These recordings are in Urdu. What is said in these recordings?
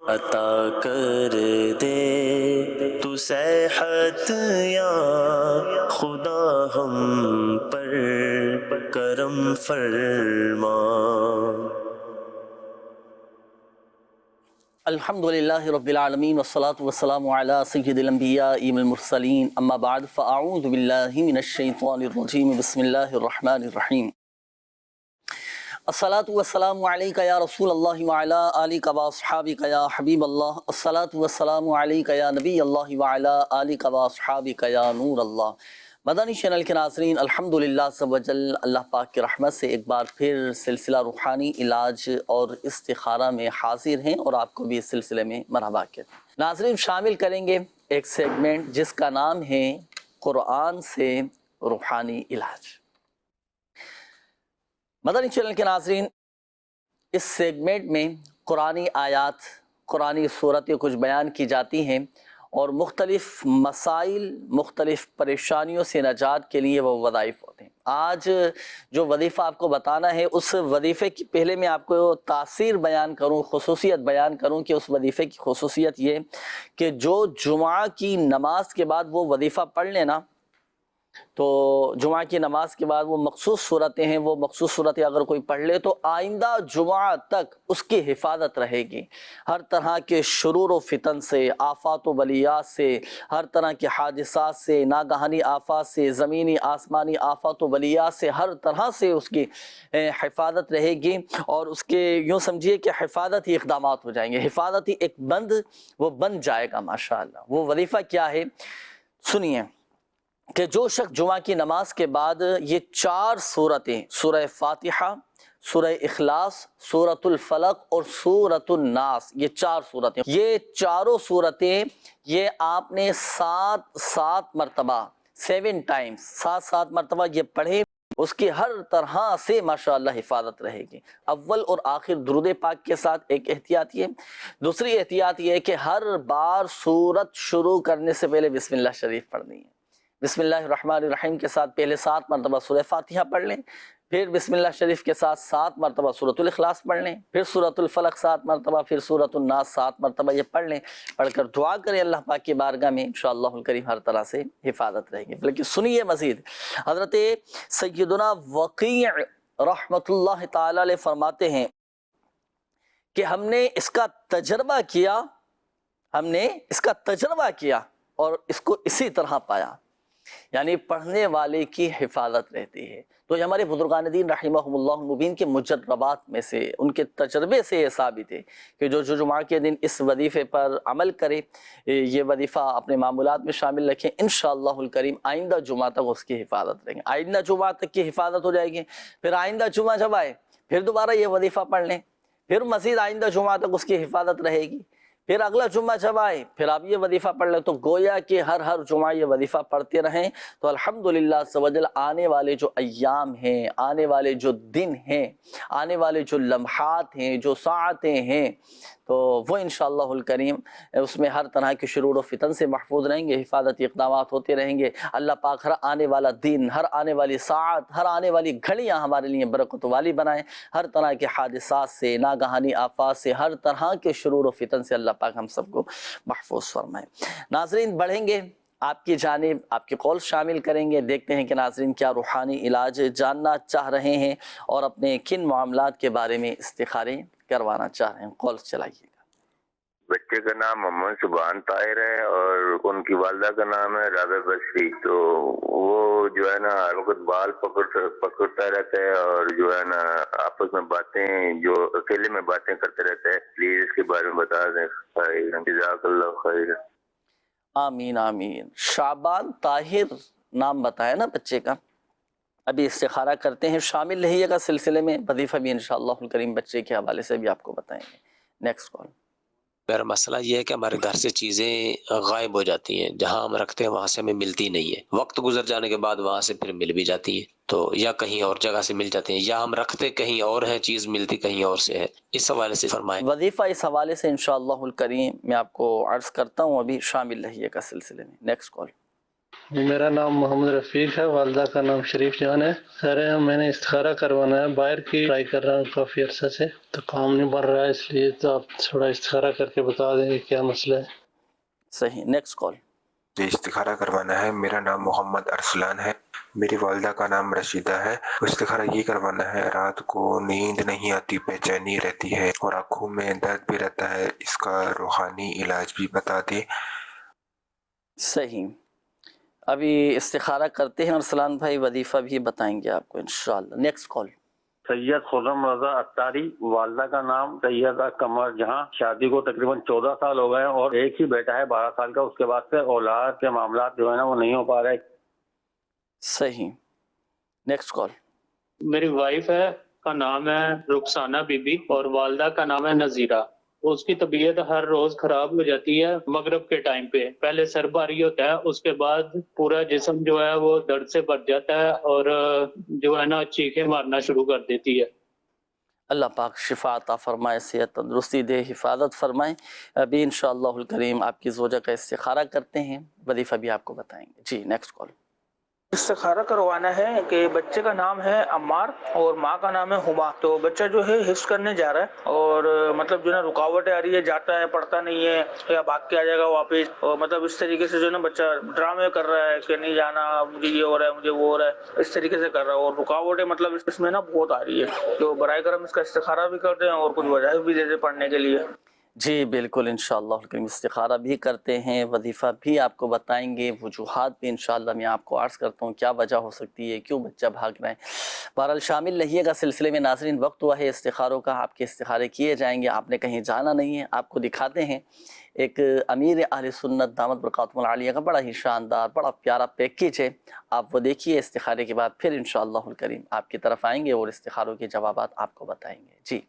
عطا کر دے تو صحت یا خدا ہم پر کرم فرما۔ الحمدللہ رب العالمین والصلاة والسلام علی سید الانبیاء والمرسلین، اما بعد فاعوذ باللہ من الشیطان الرجیم، بسم اللہ الرحمن الرحیم۔ الصلاة والسلام علیکہ یا رسول اللہ وعلی آلکہ واصحابکہ یا حبیب اللہ، الصلاة والسلام علیکہ یا نبی اللہ وعلی آلکہ واصحابکہ یا نور اللہ۔ مدنی چینل کے ناظرین، الحمدللہ عز و جل اللہ پاک کی رحمت سے ایک بار پھر سلسلہ روحانی علاج اور استخارہ میں حاضر ہیں، اور آپ کو بھی اس سلسلے میں مرحبا کہتے ہیں۔ ناظرین، شامل کریں گے ایک سیگمنٹ جس کا نام ہے قرآن سے روحانی علاج۔ مدنی چینل کے ناظرین، اس سیگمنٹ میں قرآنی آیات، قرآنی صورتیں کچھ بیان کی جاتی ہیں، اور مختلف مسائل، مختلف پریشانیوں سے نجات کے لیے وہ وظائف ہوتے ہیں۔ آج جو وظیفہ آپ کو بتانا ہے، اس وظیفے کی پہلے میں آپ کو تاثیر بیان کروں، خصوصیت بیان کروں کہ اس وظیفے کی خصوصیت یہ کہ جو جمعہ کی نماز کے بعد وہ وظیفہ پڑھ لینا، تو جمعہ کی نماز کے بعد وہ مخصوص صورتیں ہیں، وہ مخصوص صورتیں اگر کوئی پڑھ لے تو آئندہ جمعہ تک اس کی حفاظت رہے گی، ہر طرح کے شرور و فتن سے، آفات و بلیات سے، ہر طرح کے حادثات سے، ناگہانی آفات سے، زمینی آسمانی آفات و بلیات سے، ہر طرح سے اس کی حفاظت رہے گی، اور اس کے یوں سمجھیے کہ حفاظتی اقدامات ہو جائیں گے، حفاظتی ایک بند وہ بن جائے گا ماشاءاللہ۔ وہ وظیفہ کیا ہے سنیے، کہ جو شخص جمعہ کی نماز کے بعد یہ 4 صورتیں، سورہ فاتحہ، سورہ اخلاص، سورۃ الفلق اور سورۃ الناس، یہ 4 صورتیں، یہ چاروں صورتیں یہ آپ نے 7 مرتبہ 7 ٹائمز 7 مرتبہ یہ پڑھے، اس کی ہر طرح سے ماشاءاللہ حفاظت رہے گی۔ اول اور آخر درود پاک کے ساتھ ایک احتیاط یہ، دوسری احتیاط یہ ہے کہ ہر بار سورت شروع کرنے سے پہلے بسم اللہ شریف پڑھنی ہے۔ بسم اللہ الرحمن الرحیم کے ساتھ پہلے 7 مرتبہ سورہ فاتحہ پڑھ لیں، پھر بسم اللہ شریف کے ساتھ 7 مرتبہ سورۃ الاخلاص پڑھ لیں، پھر سورۃ الفلق 7 مرتبہ، پھر سورۃ الناس 7 مرتبہ یہ پڑھ لیں، پڑھ کر دعا کریں اللہ پاک کی بارگاہ میں، انشاءاللہ الکریم ہر طرح سے حفاظت رہے گی۔ بلکہ سنیے مزید، حضرت سیدنا وقیع رحمۃ اللہ تعالی علیہ فرماتے ہیں کہ ہم نے اس کا تجربہ کیا اور اس کو اسی طرح پایا، یعنی پڑھنے والے کی حفاظت رہتی ہے۔ تو یہ ہمارے بزرگان دین رحمہم اللہ مبین کے مجربات میں سے، ان کے تجربے سے یہ ثابت ہے کہ جو جمعہ کے دن اس وظیفے پر عمل کرے، یہ وظیفہ اپنے معمولات میں شامل رکھیں، انشاءاللہ الکریم آئندہ جمعہ تک اس کی حفاظت رہیں گے، آئندہ جمعہ تک کی حفاظت ہو جائے گی۔ پھر آئندہ جمعہ جب آئے پھر دوبارہ یہ وظیفہ پڑھ لیں، پھر مزید آئندہ جمعہ تک اس کی حفاظت رہے گی، پھر اگلا جمعہ جب آئے پھر آپ یہ وظیفہ پڑھ لیں، تو گویا کہ ہر جمعہ یہ وظیفہ پڑھتے رہیں، تو الحمدللہ عز و جل آنے والے جو ایام ہیں، آنے والے جو دن ہیں، آنے والے جو لمحات ہیں، جو ساعتیں ہیں، تو وہ انشاءاللہ الکریم اس میں ہر طرح کے شرور و فتن سے محفوظ رہیں گے، حفاظتی اقدامات ہوتے رہیں گے۔ اللہ پاک ہر آنے والا دن، ہر آنے والی ساعت، ہر آنے والی گھڑیاں ہمارے لیے برکت والی بنائیں، ہر طرح کے حادثات سے، ناگہانی آفات سے، ہر طرح کے شرور و فتن سے اللہ پاک ہم سب کو محفوظ فرمائے۔ ناظرین، بڑھیں گے آپ کی جانب، آپ کے قول شامل کریں گے، دیکھتے ہیں کہ ناظرین کیا روحانی علاج جاننا چاہ رہے ہیں اور اپنے کن معاملات کے بارے میں استخارے کروانا چاہ رہے ہیں۔ قول چلائیے گا۔ بچے کا نام محمد سبحان طاہر ہے اور ان کی والدہ کا نام ہے راغب بصری۔ تو وہ جو ہے نا ہر وقت بال پکڑتا رہتا ہے اور جو ہے نا آپس میں باتیں، جو اکیلے میں باتیں کرتے رہتا ہے۔ پلیز اس کے بارے میں بتا دیں، جزاک اللہ خیر۔ آمین آمین۔ شعبان طاہر نام بتایا نا بچے کا، ابھی استخارہ کرتے ہیں، شامل رہیے گا سلسلے میں، وظیفہ بھی انشاءاللہ الکریم بچے کے حوالے سے بھی آپ کو بتائیں گے۔ Next call. میرا مسئلہ یہ ہے کہ ہمارے گھر سے چیزیں غائب ہو جاتی ہیں، جہاں ہم رکھتے ہیں وہاں سے ہمیں ملتی نہیں ہے، وقت گزر جانے کے بعد وہاں سے پھر مل بھی جاتی ہیں، تو یا کہیں اور جگہ سے مل جاتے ہیں، یا ہم رکھتے کہیں اور ہیں، چیز ملتی کہیں اور سے ہے، اس حوالے سے فرمائیں۔ وظیفہ اس حوالے سے انشاءاللہ الکریم میں آپ کو عرض کرتا ہوں، ابھی شامل رہیے گا سلسلے میں۔ Next call. میرا نام محمد رفیق ہے، والدہ کا نام شریف جان ہے۔ سر میں نے استخارہ کروانا ہے، باہر کی ٹرائی کر رہا ہوں کافی عرصہ سے، تو کام نہیں بن رہا ہے، اس لیے تو آپ تھوڑا استخارہ کر کے بتا دیں کہ کیا مسئلہ ہے۔ صحیح، نیکسٹ کال۔ جی استخارہ کروانا ہے، میرا نام محمد ارسلان ہے، میری والدہ کا نام رشیدہ ہے۔ استخارہ یہ کروانا ہے، رات کو نیند نہیں آتی، بے چینی رہتی ہے اور آنکھوں میں درد بھی رہتا ہے، اس کا روحانی علاج بھی بتا دیں۔ صحیح، ابھی استخارہ کرتے ہیں ارسلان بھائی، وظیفہ بھی بتائیں گے آپ کو انشاءاللہ۔ Next call. سید خرم رضا اتاری، والدہ کا نام سیدہ قمر جہاں، شادی کو تقریباً 14 سال ہو گئے ہیں اور ایک ہی بیٹا ہے 12 سال کا، اس کے بعد سے اولاد کے معاملات جو ہے نا وہ نہیں ہو پا رہے۔ صحیح، نیکسٹ کال۔ میری وائف ہے کا نام ہے رخسانہ بی بی اور والدہ کا نام ہے نذیرہ۔ اس کی طبیعت ہر روز خراب ہو جاتی ہے مغرب کے ٹائم پہ، پہلے سر بھاری ہوتا ہے، اس کے بعد پورا جسم جو ہے وہ درد سے بھر جاتا ہے اور جو ہے نا چیخیں مارنا شروع کر دیتی ہے۔ اللہ پاک شفا عطا فرمائے، صحت تندرستی دے، حفاظت فرمائے۔ ابھی انشاءاللہ الکریم آپ کی زوجہ کا استخارہ کرتے ہیں، وظیفہ بھی آپ کو بتائیں گے۔ جی نیکسٹ کال۔ استخارہ کروانا ہے کہ بچے کا نام ہے عمار اور ماں کا نام ہے ہما، تو بچہ جو ہے حفظ کرنے جا رہا ہے اور مطلب جو ہے نا رکاوٹیں آ رہی ہے، جاتا ہے پڑھتا نہیں ہے یا بھاگ کے آ جائے گا واپس، اور مطلب اس طریقے سے جو ہے نا بچہ ڈرامے کر رہا ہے کہ نہیں جانا، مجھے یہ ہو رہا ہے، مجھے وہ ہو رہا ہے، اس طریقے سے کر رہا ہے اور رکاوٹیں مطلب اس میں نا بہت آ رہی ہے، تو برائے کرم اس کا استخارہ بھی کر دیں اور کچھ وظائف بھی دے دیں پڑھنے کے لیے۔ جی بالکل، انشاءاللہ الکریم استخارہ بھی کرتے ہیں، وظیفہ بھی آپ کو بتائیں گے، وجوہات بھی انشاءاللہ میں آپ کو عرض کرتا ہوں کیا وجہ ہو سکتی ہے، کیوں بچہ بھاگ رہا ہے۔ بہرحال شامل رہیے گا سلسلے میں ناظرین، وقت ہوا ہے استخاروں کا، آپ کے استخارے کیے جائیں گے، آپ نے کہیں جانا نہیں ہے۔ آپ کو دکھاتے ہیں ایک امیر اہل سنت دامت برکاتہم العالیہ کا بڑا ہی شاندار بڑا پیارا پیکیج ہے، آپ وہ دیکھیے، استخارے کے بعد پھر انشاءاللہ الکریم آپ کی طرف آئیں گے اور استخاروں کے جوابات آپ کو بتائیں گے۔ جی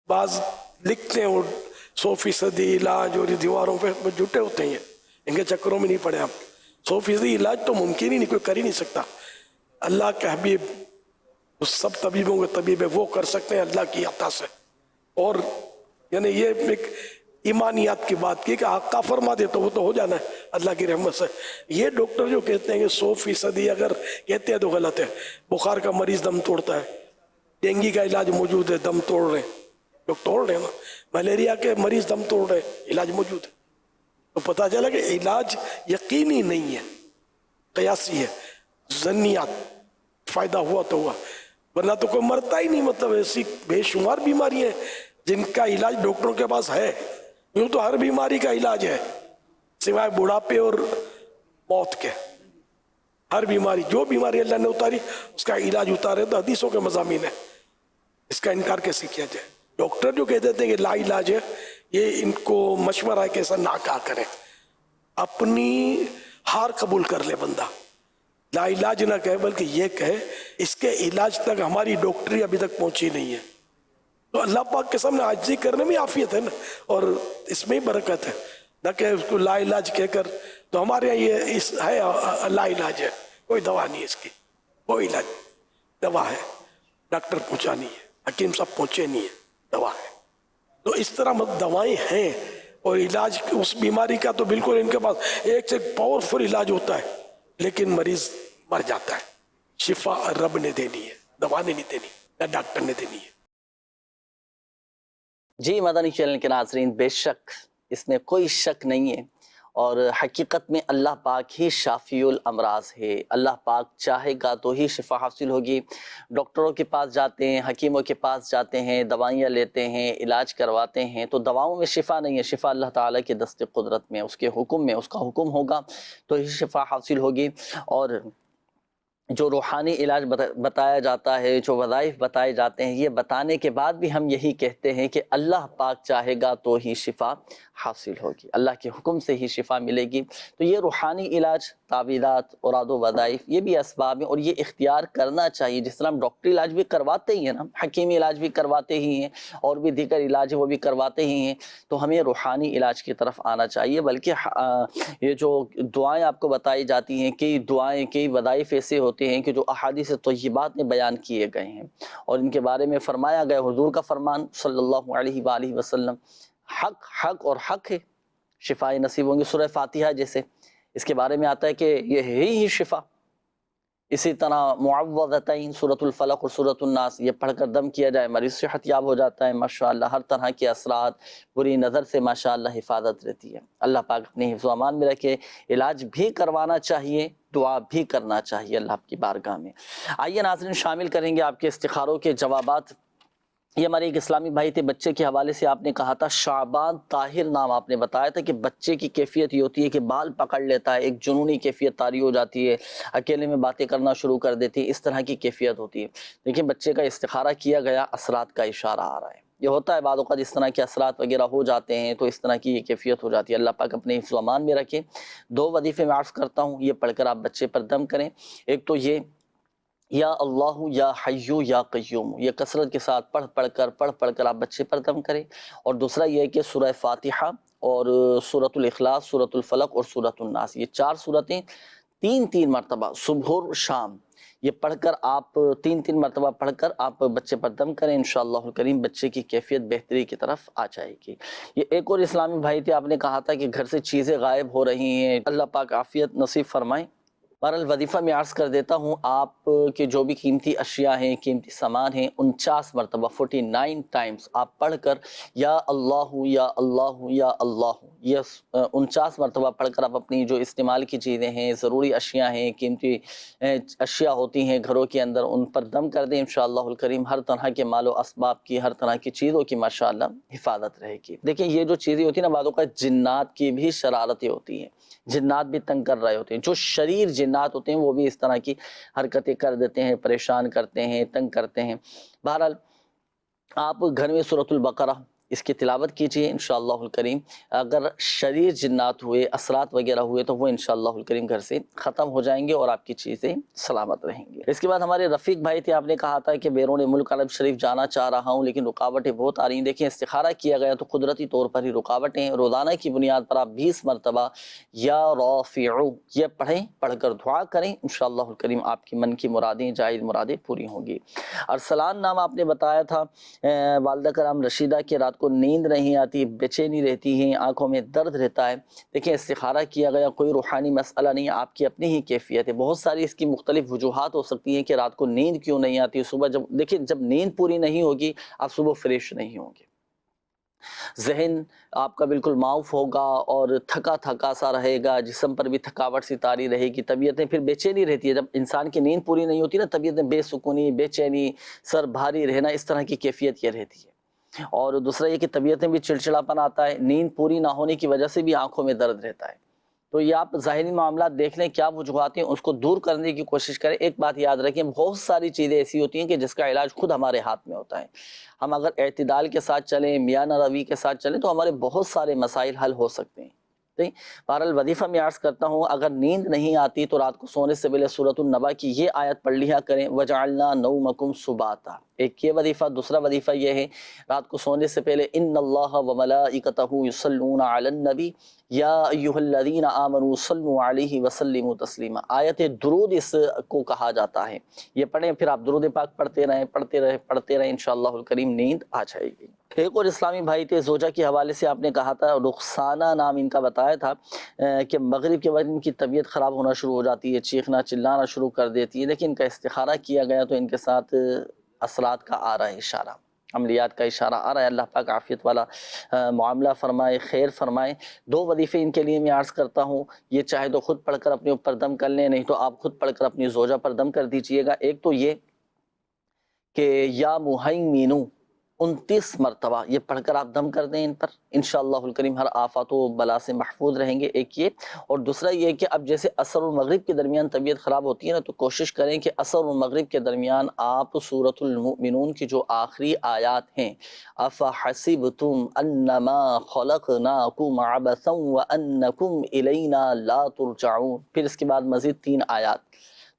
بعض لکھتے ہیں اور 100% علاج اور دیواروں پہ جٹے ہوتے ہیں، ان کے چکروں میں نہیں پڑے آپ۔ 100% علاج تو ممکن ہی نہیں، کوئی کر ہی نہیں سکتا۔ اللہ کے حبیب اس سب طبیبوں کے طبیب ہے، وہ کر سکتے ہیں اللہ کی عطا سے۔ اور یعنی یہ ایک ایمانیات کی بات کی کہ آقا فرما دے تو وہ تو ہو جانا ہے اللہ کی رحمت سے۔ یہ ڈاکٹر جو کہتے ہیں کہ 100% اگر کہتے ہیں تو غلط ہے۔ بخار کا مریض دم توڑتا ہے، ڈینگی کا علاج موجود ہے، دم توڑ رہے ہیں لوگ، توڑ رہے ہیں نا، ملیریا کے مریض دم توڑ رہے ہیں، علاج موجود ہے۔ تو پتہ چلا کہ علاج یقینی نہیں ہے، قیاسی ہے، ظنیات، فائدہ ہوا تو ہوا، ورنہ تو کوئی مرتا ہی نہیں۔ مطلب ایسی بے شمار بیماری ہیں جن کا علاج ڈاکٹروں کے پاس ہے، یوں تو ہر بیماری کا علاج ہے سوائے بڑھاپے اور موت کے۔ ہر بیماری، جو بیماری اللہ نے اتاری اس کا علاج اتارے، تو حدیثوں کے مضامین ہے، اس کا انکار کیسے کیا جائے۔ ڈاکٹر جو کہتے ہیں کہ لا علاج ہے، یہ ان کو مشورہ ہے کہ ایسا نہ کہا کریں، اپنی ہار قبول کر لے بندہ، لا علاج نہ کہے بلکہ یہ کہے اس کے علاج تک ہماری ڈاکٹری ابھی تک پہنچی نہیں ہے۔ تو اللہ پاک کے سامنے عاجزی کرنے میں عافیت ہے نا، اور اس میں ہی برکت ہے، نہ کہ اس کو لا علاج کہہ کر۔ تو ہمارے یہاں یہ اس ہے لا علاج ہے، کوئی دوا نہیں ہے اس کی، کوئی علاج دوا ہے، ڈاکٹر پہنچا نہیں ہے، حکیم صاحب پہنچے نہیں ہے، دوا ہے۔ تو اس طرح دوائیں ہیں، اور علاج اس بیماری کا تو بالکل ان کے پاس ایک سے پاورفل علاج ہوتا ہے، لیکن مریض مر جاتا ہے۔ شفا رب نے دینی ہے، دوا نے نہیں دینی، نہ ڈاکٹر نے دینی ہے۔ جی مدنی چینل کے ناظرین، بے شک اس میں کوئی شک نہیں ہے، اور حقیقت میں اللہ پاک ہی شافی الامراض ہے۔ اللہ پاک چاہے گا تو ہی شفا حاصل ہوگی۔ ڈاکٹروں کے پاس جاتے ہیں، حکیموں کے پاس جاتے ہیں، دوائیاں لیتے ہیں، علاج کرواتے ہیں، تو دواؤں میں شفا نہیں ہے، شفا اللہ تعالیٰ کے دست قدرت میں، اس کے حکم میں، اس کا حکم ہوگا تو ہی شفا حاصل ہوگی۔ اور جو روحانی علاج بتایا جاتا ہے، جو وظائف بتائے جاتے ہیں، یہ بتانے کے بعد بھی ہم یہی کہتے ہیں کہ اللہ پاک چاہے گا تو ہی شفا حاصل ہوگی، اللہ کے حکم سے ہی شفا ملے گی۔ تو یہ روحانی علاج، تعویذات، اوراد و وظائف، یہ بھی اسباب ہیں اور یہ اختیار کرنا چاہیے۔ جس طرح ہم ڈاکٹری علاج بھی کرواتے ہی ہیں نا، حکیمی علاج بھی کرواتے ہی ہیں، اور بھی دیگر علاج وہ بھی کرواتے ہی ہیں، تو ہمیں روحانی علاج کی طرف آنا چاہیے۔ بلکہ یہ جو دعائیں آپ کو بتائی جاتی ہیں، کئی دعائیں، کئی وظائف ایسے ہوتے ہیں کہ جو احادیث طیبات میں بیان کیے گئے ہیں، اور ان کے بارے میں فرمایا گیا، حضور کا فرمان صلی اللہ علیہ وآلہ وسلم، حق حق اور حق ہے، شفائے نصیب ہوں گی۔ سورہ فاتحہ جیسے اس کے بارے میں آتا ہے کہ یہ ہے ہی شفا۔ اسی طرح معوذتین سورۃ الفلق اور سورۃ الناس یہ پڑھ کر دم کیا جائے، مریض صحت یاب ہو جاتا ہے ماشاءاللہ، ہر طرح کے اثرات، بری نظر سے ماشاءاللہ حفاظت رہتی ہے۔ اللہ پاک اپنے حفظ و امان میں رکھے۔ علاج بھی کروانا چاہیے، دعا بھی کرنا چاہیے اللہ کی بارگاہ میں۔ آئیے ناظرین شامل کریں گے آپ کے استخاروں کے جوابات۔ یہ ہمارے ایک اسلامی بھائی تھے، بچے کے حوالے سے آپ نے کہا تھا شعبان طاہر نام آپ نے بتایا تھا کہ بچے کی کیفیت یہ ہوتی ہے کہ بال پکڑ لیتا ہے، ایک جنونی کیفیت طاری ہو جاتی ہے، اکیلے میں باتیں کرنا شروع کر دیتی ہے، اس طرح کی کیفیت ہوتی ہے۔ لیکن بچے کا استخارہ کیا گیا، اثرات کا اشارہ آ رہا ہے۔ یہ ہوتا ہے بعض اوقات اس طرح کے اثرات وغیرہ ہو جاتے ہیں تو اس طرح کی یہ کیفیت ہو جاتی ہے۔ اللہ پاک اپنے حفظ و امان میں رکھے۔ 2 وظیفے میں عرض کرتا ہوں، یہ پڑھ کر آپ بچے پر دم کریں۔ ایک تو یہ یا اللہ یا حیو یا قیوم، یہ کثرت کے ساتھ پڑھ پڑھ کر آپ بچے پر دم کریں۔ اور دوسرا یہ ہے کہ سورہ فاتحہ اور سورۃ الاخلاص، سورۃ الفلق اور سورۃ الناس، یہ 4 سورتیں 3 مرتبہ صبح اور شام یہ پڑھ کر آپ 3 مرتبہ پڑھ کر آپ بچے پر دم کریں، انشاءاللہ الکریم بچے کی کیفیت بہتری کی طرف آ جائے گی۔ یہ ایک اور اسلامی بھائی تھے، آپ نے کہا تھا کہ گھر سے چیزیں غائب ہو رہی ہیں، اللہ پاک عافیت نصیب فرمائیں۔ بہرحال وظیفہ میں عرض کر دیتا ہوں، آپ کے جو بھی قیمتی اشیاء ہیں، قیمتی سامان ہیں، 49 مرتبہ 49 ٹائمز آپ پڑھ کر یا اللہ یا اللہ یا اللہ، یہ 49 مرتبہ پڑھ کر آپ اپنی جو استعمال کی چیزیں ہیں، ضروری اشیاء ہیں، قیمتی اشیاء ہوتی ہیں گھروں کے اندر، ان پر دم کر دیں انشاءاللہ الکریم۔ ہر طرح کے مال و اسباب کی، ہر طرح کی چیزوں کی ماشاءاللہ حفاظت رہے گی۔ دیکھیں یہ جو چیزیں ہوتی ہیں نا، بعض اوقات جنات کی بھی شرارتیں ہوتی ہیں، جنات بھی تنگ کر رہے ہوتے ہیں، جو شریر جنات ہوتے ہیں وہ بھی اس طرح کی حرکتیں کر دیتے ہیں، پریشان کرتے ہیں، تنگ کرتے ہیں۔ بہرحال آپ گھر میں سورۃ البقرہ اس کی تلاوت کیجئے انشاءاللہ الکریم، اگر شریر جنات ہوئے، اثرات وغیرہ ہوئے تو وہ انشاءاللہ الکریم گھر سے ختم ہو جائیں گے اور آپ کی چیزیں سلامت رہیں گی۔ اس کے بعد ہمارے رفیق بھائی تھے، آپ نے کہا تھا کہ بیرون ملک عرب شریف جانا چاہ رہا ہوں لیکن رکاوٹیں بہت آ رہی ہیں۔ دیکھیں استخارہ کیا گیا تو قدرتی طور پر ہی رکاوٹیں، روزانہ کی بنیاد پر آپ 20 مرتبہ یا رافعو یہ پڑھ کر دعا کریں، انشاءاللہ الکریم آپ کی من کی مرادیں، جائز مرادیں پوری ہوں گی۔ ارسلان نام آپ نے بتایا تھا، والدہ کرام رشیدہ کی رات کو نیند نہیں آتی، بے چینی رہتی ہیں، آنکھوں میں درد رہتا ہے۔ دیکھیں استخارہ کیا گیا، کوئی روحانی مسئلہ نہیں، آپ کی اپنی ہی کیفیت ہے۔ بہت ساری اس کی مختلف وجوہات ہو سکتی ہیں کہ رات کو نیند کیوں نہیں آتی، صبح جب نیند پوری نہیں ہوگی آپ صبح فریش نہیں ہوں گے، ذہن آپ کا بالکل معاف ہوگا اور تھکا تھکا سا رہے گا، جسم پر بھی تھکاوٹ سی طاری رہے گی، طبیعتیں پھر بے چینی رہتی ہے۔ جب انسان کی نیند پوری نہیں ہوتی نا، طبیعتیں بے سکونی، بے چینی، سر بھاری رہنا، اس طرح کی کیفیت یہ رہتی ہے۔ اور دوسرا یہ کہ طبیعتیں بھی چڑچڑاپن آتا ہے، نیند پوری نہ ہونے کی وجہ سے بھی آنکھوں میں درد رہتا ہے۔ تو یہ آپ ظاہری معاملات دیکھ لیں، کیا وجوہات ہیں، اس کو دور کرنے کی کوشش کریں۔ ایک بات یاد رکھیں، بہت ساری چیزیں ایسی ہوتی ہیں کہ جس کا علاج خود ہمارے ہاتھ میں ہوتا ہے۔ ہم اگر اعتدال کے ساتھ چلیں، میانہ روی کے ساتھ چلیں تو ہمارے بہت سارے مسائل حل ہو سکتے ہیں۔ بہرحال وظیفہ میں عرض کرتا ہوں، اگر نیند نہیں آتی تو رات کو سونے سے پہلے سورۃ النبا کی یہ آیت پڑھ لیا کریں، وَجَعَلْنَا نَوْمَكُمْ سُبَاتًا۔ ایک یہ وظیفہ، دوسرا وظیفہ یہ ہے رات کو سونے سے پہلے ان اللہ وملائکتہ یصلون علی النبی یا ایھا الذین آمنوا صلوا علیہ وسلموا تسلیما۔ آیت درود اس کو کہا جاتا ہے، یہ پڑھیں، پھر آپ درود پاک پڑھتے رہیں انشاءاللہ الکریم نیند آ جائے گی۔ ایک اور اسلامی بھائی تھے، زوجہ کے حوالے سے آپ نے کہا تھا، رخسانہ نام ان کا بتایا تھا کہ مغرب کے وقت ان کی طبیعت خراب ہونا شروع ہو جاتی ہے، چیخنا چلانا شروع کر دیتی ہے، لیکن ان کا استخارہ کیا گیا تو ان کے ساتھ اثرات کا آ رہا ہے اشارہ، عملیات کا اشارہ آ رہا ہے۔ اللہ پاک عافیت والا معاملہ فرمائے، خیر فرمائے۔ 2 وظیفے ان کے لیے میں عرض کرتا ہوں، یہ چاہے تو خود پڑھ کر اپنے اوپر دم کر لیں، نہیں تو آپ خود پڑھ کر اپنی زوجہ پر دم کر دیجئے گا۔ ایک تو یہ کہ یا مہیمنو 29 مرتبہ یہ پڑھ کر آپ دم کر دیں ان پر، انشاءاللہ الکریم ہر آفات و بلا سے محفوظ رہیں گے، ایک یہ۔ اور دوسرا یہ کہ اب جیسے عصر و مغرب کے درمیان طبیعت خراب ہوتی ہے نا، تو کوشش کریں کہ عصر و مغرب کے درمیان آپ سورۃ المؤمنون کی جو آخری آیات ہیں، افحسبتم انما خلقناکم عبثا وانکم الینا لا ترجعون، پھر اس کے بعد مزید 3 آیات،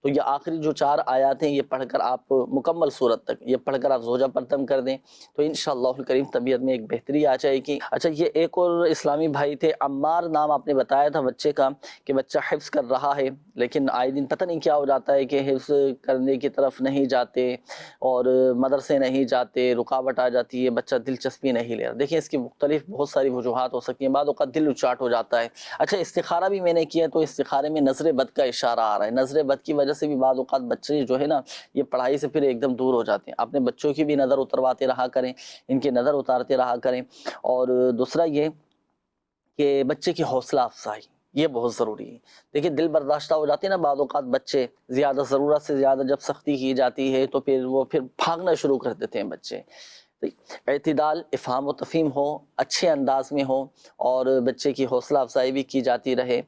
تو یہ آخری جو 4 آیات ہیں یہ پڑھ کر آپ مکمل صورت تک یہ پڑھ کر آپ زوجہ پر دم کر دیں تو انشاءاللہ الکریم طبیعت میں ایک بہتری آ جائے گی۔ اچھا یہ ایک اور اسلامی بھائی تھے، عمار نام آپ نے بتایا تھا بچے کا کہ بچہ حفظ کر رہا ہے لیکن آئے دن پتہ نہیں کیا ہو جاتا ہے کہ حفظ کرنے کی طرف نہیں جاتے اور مدرسے نہیں جاتے، رکاوٹ آ جاتی ہے، بچہ دلچسپی نہیں لے رہا۔ دیکھیں اس کی مختلف بہت ساری وجوہات ہو سکتی ہیں، بعد اوقات دل اچاٹ ہو جاتا ہے۔ اچھا استخارہ بھی میں نے کیا تو استخارے میں نظر بد کا اشارہ آ رہا ہے، نظر بد کی وجہ سے بھی بعض اوقات بچے جو ہے نا یہ پڑھائی سے پھر ایک دم دور ہو جاتے ہیں۔ اپنے بچوں کی بھی نظر اترواتے رہا کریں، ان کی نظر اتارتے رہا کریں۔ اور دوسرا یہ کہ بچے کی حوصلہ افزائی یہ بہت ضروری ہے۔ دیکھیں دل برداشتہ ہو جاتے ہیں نا بعض اوقات بچے، زیادہ ضرورت سے زیادہ جب سختی کی جاتی ہے تو پھر وہ بھاگنا شروع کر دیتے ہیں بچے۔ اعتدال، افہام و تفہیم ہو، اچھے انداز میں ہو اور بچے کی حوصلہ افزائی بھی کی جاتی رہے،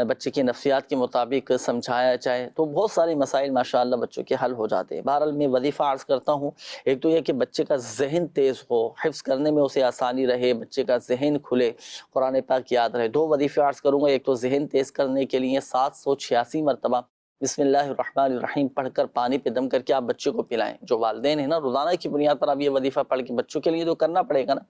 بچے کی نفسیات کے مطابق سمجھایا جائے تو بہت سارے مسائل ماشاءاللہ بچوں کے حل ہو جاتے ہیں۔ بہرحال میں وظیفہ عرض کرتا ہوں، ایک تو یہ کہ بچے کا ذہن تیز ہو، حفظ کرنے میں اسے آسانی رہے، بچے کا ذہن کھلے، قرآن پاک یاد رہے۔ 2 وظیفے عرض کروں گا، ایک تو ذہن تیز کرنے کے لیے 786 مرتبہ بسم اللہ الرحمن الرحیم پڑھ کر پانی پہ دم کر کے آپ بچے کو پلائیں۔ جو والدین ہیں نا روزانہ کی بنیاد پر آپ یہ وظیفہ پڑھ کے بچوں کے لیے تو کرنا پڑے گا نا،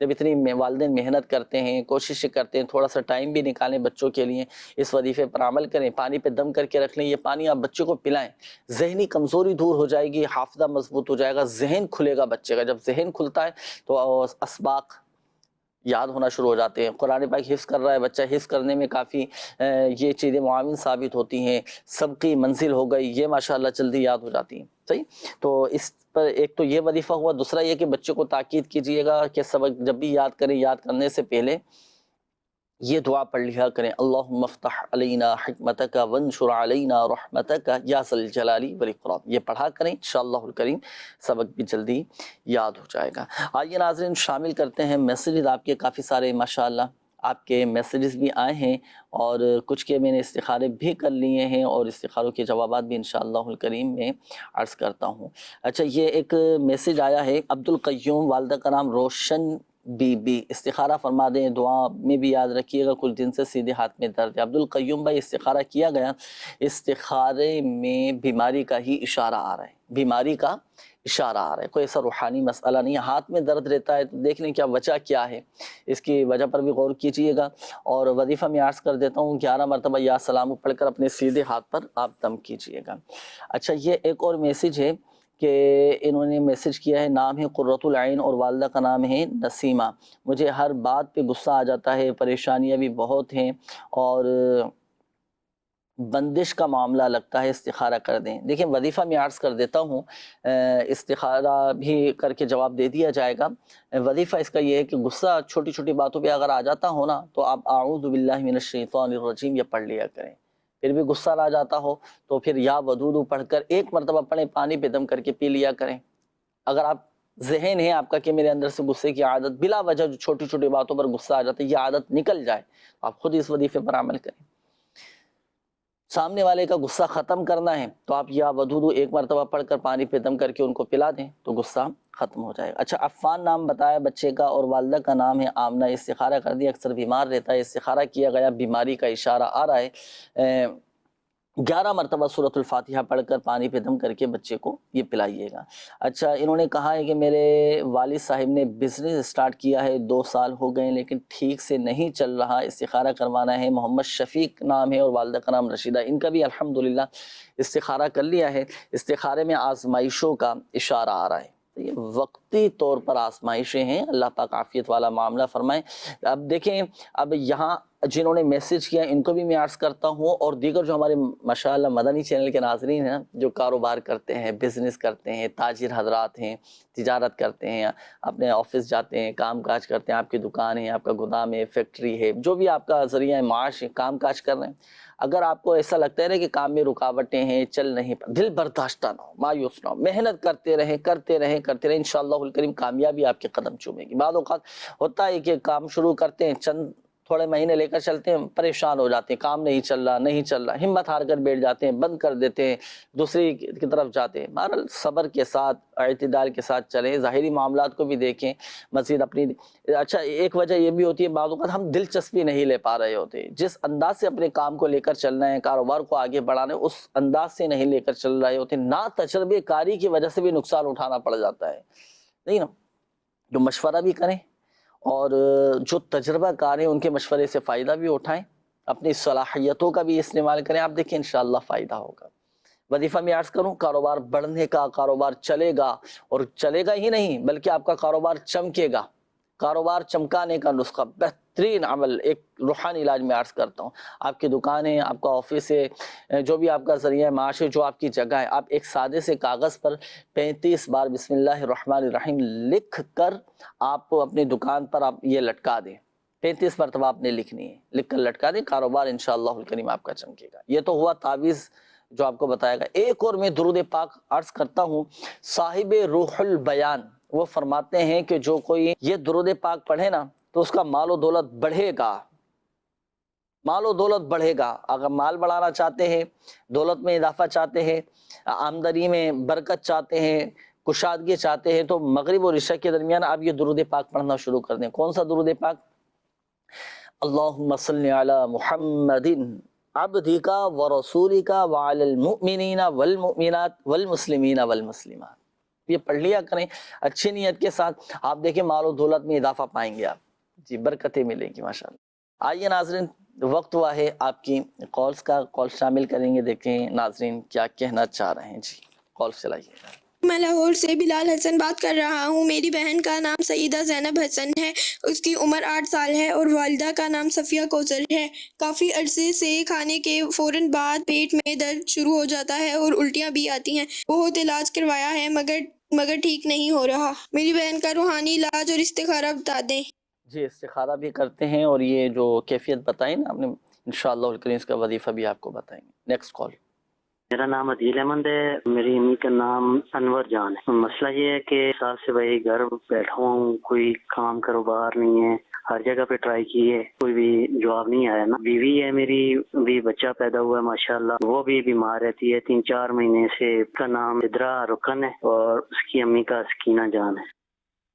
جب اتنی والدین محنت کرتے ہیں، کوشش کرتے ہیں، تھوڑا سا ٹائم بھی نکالیں بچوں کے لیے، اس وظیفے پر عمل کریں، پانی پہ دم کر کے رکھ لیں، یہ پانی آپ بچوں کو پلائیں، ذہنی کمزوری دور ہو جائے گی، حافظہ مضبوط ہو جائے گا، ذہن کھلے گا بچے کا۔ جب ذہن کھلتا ہے تو اسباق یاد ہونا شروع ہو جاتے ہیں۔ قرآن پاک حفظ کر رہا ہے بچہ، حفظ کرنے میں کافی یہ چیزیں معاون ثابت ہوتی ہیں، سبقی منزل ہو گئی، یہ ماشاءاللہ جلدی یاد ہو جاتی ہیں۔ صحیح، تو اس پر ایک تو یہ وظیفہ ہوا۔ دوسرا یہ کہ بچے کو تاکید کیجئے گا کہ سبق جب بھی یاد کریں، یاد کرنے سے پہلے یہ دعا پڑھ لیا کریں، اللہم افتح علینا حکمتک وانشر علینا رحمتک یا ذا الجلال والاکرام، یہ پڑھا کریں انشاءاللہ الکریم سبق بھی جلدی یاد ہو جائے گا۔ آئیے ناظرین شامل کرتے ہیں میسیجز، آپ کے کافی سارے ماشاءاللہ آپ کے میسیجز بھی آئے ہیں اور کچھ کے میں نے استخارے بھی کر لیے ہیں اور استخاروں کے جوابات بھی انشاءاللہ الکریم میں عرض کرتا ہوں۔ اچھا یہ ایک میسیج آیا ہے، عبدالقیوم، والدہ کا نام روشن بی بی، استخارہ فرما دیں، دعا میں بھی یاد رکھیے گا، کچھ دن سے سیدھے ہاتھ میں درد ہے۔ عبدالقیوم بھائی استخارہ کیا گیا، استخارے میں بیماری کا ہی اشارہ آ رہا ہے، بیماری کا اشارہ آ رہا ہے، کوئی ایسا روحانی مسئلہ نہیں ہے۔ ہاتھ میں درد رہتا ہے تو دیکھ لیں کیا وجہ کیا ہے، اس کی وجہ پر بھی غور کیجئے گا۔ اور وظیفہ میں عرض کر دیتا ہوں 11 مرتبہ یا سلام پڑھ کر اپنے سیدھے ہاتھ پر آپ دم کیجئے گا۔ اچھا یہ ایک اور میسیج ہے کہ انہوں نے میسیج کیا ہے، نام ہے قرۃ العین اور والدہ کا نام ہے نسیمہ، مجھے ہر بات پہ غصہ آ جاتا ہے، پریشانیاں بھی بہت ہیں اور بندش کا معاملہ لگتا ہے، استخارہ کر دیں۔ دیکھیں وظیفہ میں عرض کر دیتا ہوں، استخارہ بھی کر کے جواب دے دیا جائے گا۔ وظیفہ اس کا یہ ہے کہ غصہ چھوٹی چھوٹی باتوں پہ اگر آ جاتا ہو نا تو آپ اعوذ باللہ من الشیطان الرجیم یہ پڑھ لیا کریں۔ پھر بھی غصہ آ جاتا ہو تو پھر یا ودود پڑھ کر 1 مرتبہ پڑھیں، پانی پہ دم کر کے پی لیا کریں۔ اگر آپ ذہن ہے آپ کا کہ میرے اندر سے غصے کی عادت بلا وجہ جو چھوٹی چھوٹی باتوں پر غصہ آ جاتا ہے یہ عادت نکل جائے، آپ خود اس وظیفے پر عمل کریں۔ سامنے والے کا غصہ ختم کرنا ہے تو آپ یا ودود 1 مرتبہ پڑھ کر پانی پہ دم کر کے ان کو پلا دیں تو غصہ ختم ہو جائے گا۔ اچھا عفان نام بتایا بچے کا اور والدہ کا نام ہے آمنہ، استخارہ کر دیا، اکثر بیمار رہتا ہے، استخارہ کیا گیا، بیماری کا اشارہ آ رہا ہے، 11 مرتبہ سورۃ الفاتحہ پڑھ کر پانی پہ دم کر کے بچے کو یہ پلائیے گا۔ اچھا انہوں نے کہا ہے کہ میرے والد صاحب نے بزنس سٹارٹ کیا ہے، 2 سال ہو گئے لیکن ٹھیک سے نہیں چل رہا، استخارہ کروانا ہے۔ محمد شفیق نام ہے اور والدہ کا نام رشیدہ، ان کا بھی الحمدللہ استخارہ کر لیا ہے۔ استخارے میں آزمائشوں کا اشارہ آ رہا ہے، یہ وقتی طور پر آزمائشیں ہیں، اللہ پاک عافیت والا معاملہ فرمائیں۔ اب دیکھیں اب یہاں جنہوں نے میسیج کیا ان کو بھی میں عرض کرتا ہوں اور دیگر جو ہمارے ماشاءاللہ مدنی چینل کے ناظرین ہیں جو کاروبار کرتے ہیں، بزنس کرتے ہیں، تاجر حضرات ہیں، تجارت کرتے ہیں، اپنے آفس جاتے ہیں، کام کاج کرتے ہیں، آپ کی دکان ہے، آپ کا گودام ہے، فیکٹری ہے، جو بھی آپ کا ذریعہ معاش ہے، کام کاج کر رہے ہیں، اگر آپ کو ایسا لگتا ہے کہ کام میں رکاوٹیں ہیں، چل نہیں پا، دل برداشتہ نہ ہو، مایوس نہ ہو، محنت کرتے رہیں کرتے رہیں کرتے رہیں، انشاءاللہ الکریم کامیابی آپ کے قدم چومے گی۔ بعض اوقات ہوتا ہے کہ کام شروع کرتے ہیں، چند تھوڑے مہینے لے کر چلتے ہیں، پریشان ہو جاتے ہیں، کام نہیں چل رہا، ہمت ہار کر بیٹھ جاتے ہیں، بند کر دیتے ہیں، دوسری کی طرف جاتے ہیں۔ بہرحال صبر کے ساتھ، اعتدال کے ساتھ چلیں، ظاہری معاملات کو بھی دیکھیں، مزید اپنی اچھا ایک وجہ یہ بھی ہوتی ہے بعض اوقات ہم دلچسپی نہیں لے پا رہے ہوتے، جس انداز سے اپنے کام کو لے کر چلنا ہے، کاروبار کو آگے بڑھانا ہے، اس انداز سے نہیں لے کر چل رہے ہوتے، نا تجربے کاری کی وجہ سے بھی نقصان اٹھانا پڑ جاتا ہے، نہیں نا؟ جو مشورہ بھی کریں اور جو تجربہ کار ہیں ان کے مشورے سے فائدہ بھی اٹھائیں، اپنی صلاحیتوں کا بھی استعمال کریں، آپ دیکھیں انشاءاللہ فائدہ ہوگا۔ وظیفہ میں عرض کروں، کاروبار بڑھنے کا، کاروبار چلے گا، اور چلے گا ہی نہیں بلکہ آپ کا کاروبار چمکے گا۔ کاروبار چمکانے کا نسخہ، بہترین عمل، ایک روحانی علاج میں عرض کرتا ہوں، آپ کی دکان ہے، آپ کا آفس ہے، جو بھی آپ کا ذریعہ معاش ہے، جو آپ کی جگہ ہے، آپ ایک سادے سے کاغذ پر 35 بار بسم اللہ الرحمن الرحیم لکھ کر آپ اپنی دکان پر آپ یہ لٹکا دیں، 35 مرتبہ آپ نے لکھنی ہے، لکھ کر لٹکا دیں، کاروبار انشاءاللہ الکریم آپ کا چمکے گا۔ یہ تو ہوا تعویذ جو آپ کو بتایا گا۔ ایک اور میں درود پاک عرض کرتا ہوں، صاحب روح البیان وہ فرماتے ہیں کہ جو کوئی یہ درود پاک پڑھے نا تو اس کا مال و دولت بڑھے گا، مال و دولت بڑھے گا۔ اگر مال بڑھانا چاہتے ہیں، دولت میں اضافہ چاہتے ہیں، آمدنی میں برکت چاہتے ہیں، کشادگی چاہتے ہیں، تو مغرب اور عشاء کے درمیان آپ یہ درود پاک پڑھنا شروع کر دیں۔ کون سا درود پاک؟ اللہم صلی علی محمد عبدک ورسولک وعلی المؤمنین والمؤمنات والمسلمین والمسلمات، یہ پڑھ لیا کریں اچھی نیت کے ساتھ، آپ دیکھیں مال و دولت میں اضافہ پائیں گے آپ، جی برکتیں ملیں گی ماشاءاللہ۔ آئیے ناظرین، وقت ہوا ہے آپ کی کالز کا، کال شامل کریں گے، دیکھیں ناظرین کیا کہنا چاہ رہے ہیں۔ جی کال چلائیے۔ میں لاہور سے بلال حسن بات کر رہا ہوں۔ میری بہن کا نام سیدہ زینب حسن ہے، اس کی عمر 8 سال ہے، اور والدہ کا نام صفیہ کوثر ہے۔ کافی عرصے سے کھانے کے فوراً بعد پیٹ میں درد شروع ہو جاتا ہے اور الٹیاں بھی آتی ہیں۔ بہت علاج کروایا ہے مگر ٹھیک نہیں ہو رہا۔ میری بہن کا روحانی علاج اور استخارہ بتا دیں۔ جی استخارہ بھی کرتے ہیں، اور یہ جو کیفیت بتائی نا آپ نے، انشاءاللہ الکریم اس کا وظیفہ بھی آپ کو بتائیں گے۔ Next call. میرا نام عدیل احمد ہے، میری امی کا نام انور جان ہے۔ مسئلہ یہ ہے کہ سال سے بھائی گھر بیٹھا ہوں، کوئی کام کاروبار نہیں ہے، ہر جگہ پہ ٹرائی کی ہے، کوئی بھی جواب نہیں آیا نا۔ بیوی ہے میری، بھی بچہ پیدا ہوا ہے ماشاءاللہ، وہ بھی بیمار رہتی ہے 3-4 مہینے سے۔ اس کا نام ادرا رکن ہے اور اس کی امی کا سکینہ جان ہے۔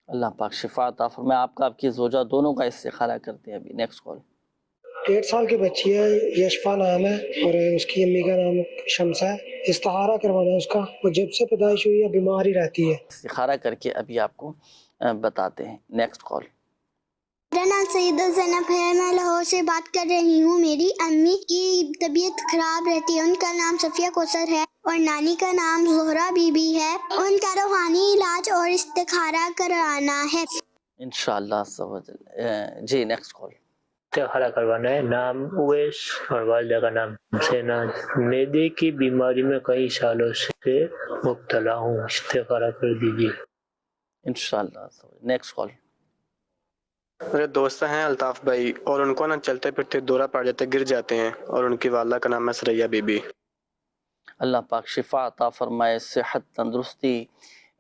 اللہ پاک شفا عطا فرمائے۔ آپ کا، آپ کی زوجہ دونوں کا استخارہ کرتے ہیں ابھی۔ Next call. 1.5 سال کی بچی ہے، یشفا نام ہے، اور اس کی امی کا نام شمسہ ہے۔ استخارہ کروانا ہے اس کا، وہ جب سے پیدائش ہوئی ہے بیمار ہی رہتی ہے۔ استخارہ کر کے ابھی آپ کو بتاتے ہیں۔ Next call. میرا نام سیدہ زینب ہے، میں لاہور سے بات کر رہی ہوں۔ میری امی کی طبیعت خراب رہتی ہے، ان کا نام صفیہ کوثر ہے، اور نانی کا نام زہرا بی بی ہے۔ ان کا روحانی علاج اور استخارہ کرانا ہے انشاءاللہ۔ جی نیکسٹ کال۔ استخارہ کروانا ہے، نام اویس اور والدہ کا نام حسینہ۔ معدے کی بیماری میں کئی سالوں سے مبتلا ہوں، استخارہ کر دیجیے انشاءاللہ۔ Next call. میرے دوست ہیں الطاف بھائی، اور ان کو نا چلتے پھرتے دورہ پڑ جاتے، گر جاتے ہیں، اور ان کی والدہ کا نام ہے سریا بی بی۔ اللہ پاک شفا عطا فرمائے، صحت تندرستی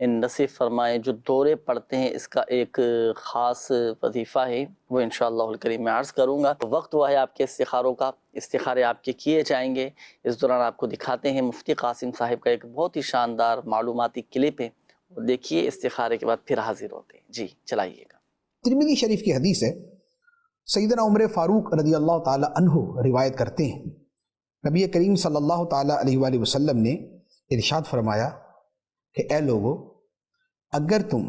نصیب فرمائے۔ جو دورے پڑتے ہیں اس کا ایک خاص وظیفہ ہے، وہ انشاءاللہ الکریم میں عرض کروں گا۔ وقت ہوا ہے آپ کے استخاروں کا، استخارے آپ کے کیے جائیں گے۔ اس دوران آپ کو دکھاتے ہیں مفتی قاسم صاحب کا ایک بہت ہی شاندار معلوماتی کلپ ہے، وہ دیکھیے، استخارے کے بعد پھر حاضر ہوتے ہیں۔ جی چلائیے گا۔ ترمذی شریف کی حدیث ہے، سیدنا عمر فاروق رضی اللہ تعالی عنہ روایت کرتے ہیں، نبی کریم صلی اللہ تعالی علیہ وآلہ وسلم نے ارشاد فرمایا کہ اے لوگو، اگر تم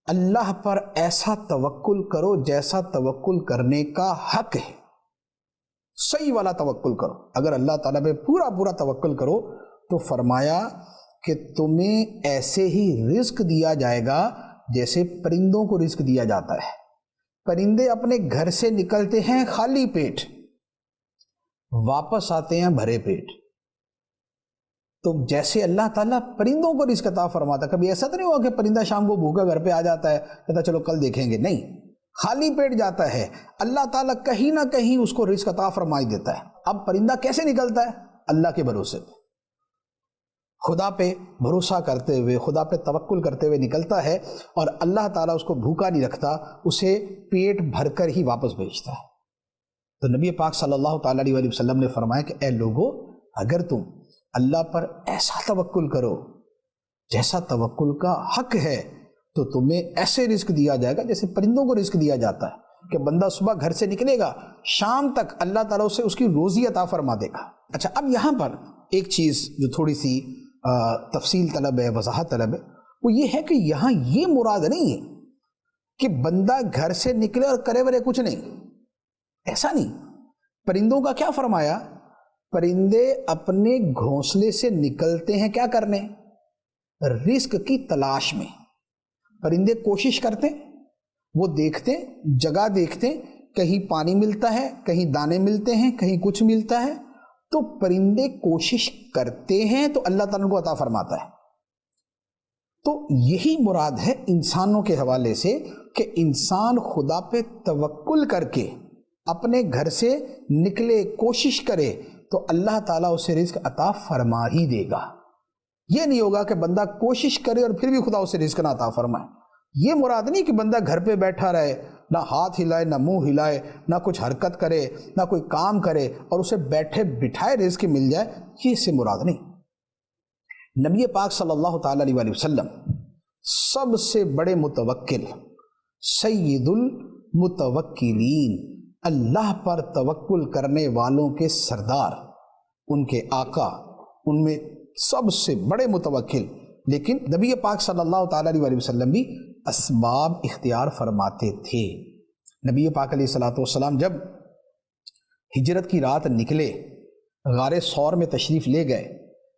اللہ پر ایسا توکل کرو جیسا توکل کرنے کا حق ہے، صحیح والا توکل کرو، اگر اللہ تعالیٰ پہ پورا توکل کرو تو فرمایا کہ تمہیں ایسے ہی رزق دیا جائے گا جیسے پرندوں کو رزق دیا جاتا ہے۔ پرندے اپنے گھر سے نکلتے ہیں خالی پیٹ، واپس آتے ہیں بھرے پیٹ، تو جیسے اللہ تعالیٰ پرندوں کو رزق عطا فرماتا، کبھی ایسا تو نہیں ہوا کہ پرندہ شام کو بھوکا گھر پہ آ جاتا ہے، کہتا چلو کل دیکھیں گے، نہیں، خالی پیٹ جاتا ہے، اللہ تعالیٰ کہیں نہ کہیں اس کو رزق عطا فرمائی دیتا ہے۔ اب پرندہ کیسے نکلتا ہے؟ اللہ کے بھروسے پہ، خدا پہ بھروسہ کرتے ہوئے، خدا پہ توکل کرتے ہوئے نکلتا ہے، اور اللہ تعالیٰ اس کو بھوکا نہیں رکھتا، اسے پیٹ بھر کر ہی واپس بھیجتا ہے۔ تو نبی پاک صلی اللہ تعالیٰ علیہ وسلم نے فرمایا کہ اے لوگو، اگر تم اللہ پر ایسا توکل کرو جیسا توکل کا حق ہے تو تمہیں ایسے رزق دیا جائے گا جیسے پرندوں کو رزق دیا جاتا ہے کہ بندہ صبح گھر سے نکلے گا، شام تک اللہ تعالیٰ اسے اس کی روزی عطا فرما دے گا۔ اچھا، اب یہاں پر ایک چیز جو تھوڑی سی تفصیل طلب ہے، وضاحت طلب ہے، وہ یہ ہے کہ یہاں یہ مراد نہیں ہے کہ بندہ گھر سے نکلے اور کرے ورے کچھ نہیں، ایسا نہیں۔ پرندوں کا کیا فرمایا؟ پرندے اپنے گھونسلے سے نکلتے ہیں کیا کرنے؟ رزق کی تلاش میں۔ پرندے کوشش کرتے، وہ دیکھتے، جگہ دیکھتے، کہیں پانی ملتا ہے، کہیں دانے ملتے ہیں، کہیں کچھ ملتا ہے، تو پرندے کوشش کرتے ہیں تو اللہ تعالیٰ کو عطا فرماتا ہے۔ تو یہی مراد ہے انسانوں کے حوالے سے کہ انسان خدا پہ توکل کر کے اپنے گھر سے نکلے، کوشش کرے تو اللہ تعالیٰ اسے رزق عطا فرما ہی دے گا۔ یہ نہیں ہوگا کہ بندہ کوشش کرے اور پھر بھی خدا اسے رزق نہ عطا فرمائے۔ یہ مراد نہیں کہ بندہ گھر پہ بیٹھا رہے، نہ ہاتھ ہلائے، نہ منہ ہلائے، نہ کچھ حرکت کرے، نہ کوئی کام کرے اور اسے بیٹھے بٹھائے رزق مل جائے، یہ اس سے مراد نہیں۔ نبی پاک صلی اللہ تعالیٰ علیہ وسلم سب سے بڑے متوکل، سید المتوکلین، اللہ پر توکل کرنے والوں کے سردار، ان کے آقا، ان میں سب سے بڑے متوکل۔ لیکن نبی پاک صلی اللہ تعالیٰ علیہ وسلم بھی اسباب اختیار فرماتے تھے۔ نبی پاک علیہ السلام جب ہجرت کی رات نکلے، غار ثور میں تشریف لے گئے،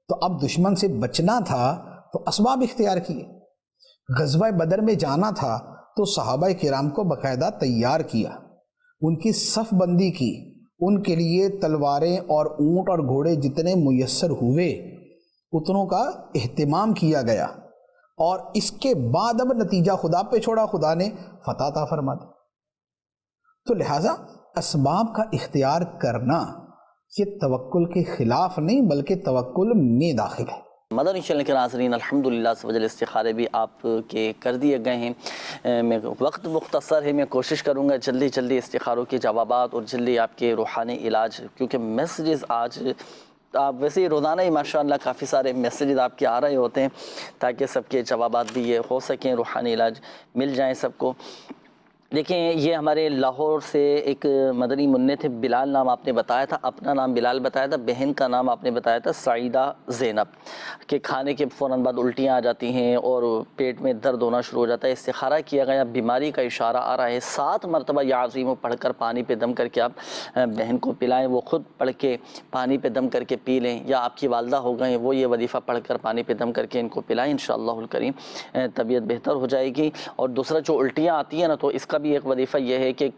تو اب دشمن سے بچنا تھا تو اسباب اختیار کیے۔ غزوہ بدر میں جانا تھا تو صحابہ کرام کو باقاعدہ تیار کیا، ان کی صف بندی کی، ان کے لیے تلواریں اور اونٹ اور گھوڑے جتنے میسر ہوئے اتنوں کا اہتمام کیا گیا، اور اس کے بعد اب نتیجہ خدا پہ چھوڑا، خدا نے فتح عطا فرما دی۔ تو لہٰذا اسباب کا اختیار کرنا یہ توکل کے خلاف نہیں بلکہ توکل میں داخل ہے۔ مدنی چینل کے ناظرین، الحمدللہ سوجل استخارے بھی آپ کے کر دیے گئے ہیں۔ میں وقت مختصر ہے، میں کوشش کروں گا جلدی استخاروں کے جوابات اور جلدی آپ کے روحانی علاج، کیونکہ میسیجز آج آپ ویسے ہی روزانہ ہی ماشاءاللہ کافی سارے میسیجز آپ کے آ رہے ہوتے ہیں تاکہ سب کے جوابات بھی یہ ہو سکیں، روحانی علاج مل جائیں سب کو۔ دیکھیں، یہ ہمارے لاہور سے ایک مدنی منع تھے، بلال نام آپ نے بتایا تھا، اپنا نام بلال بتایا تھا، بہن کا نام آپ نے بتایا تھا سعیدہ زینب، کہ کھانے کے فوراً بعد الٹیاں آ جاتی ہیں اور پیٹ میں درد ہونا شروع ہو جاتا ہے۔ استخارہ کیا گیا، بیماری کا اشارہ آ رہا ہے، 7 مرتبہ یا عظیم پڑھ کر پانی پہ دم کر کے آپ بہن کو پلائیں، وہ خود پڑھ کے پانی پہ دم کر کے پی لیں، یا آپ کی والدہ ہو گئے وہ یہ وظیفہ پڑھ کر پانی پہ دم کر کے ان کو پلائیں، انشاءاللہ الکریم طبیعت بہتر ہو جائے گی۔ اور دوسرا جو الٹیاں آتی ہیں نا، تو اس کا بھی ایک وظیفہ یہ ہے کہ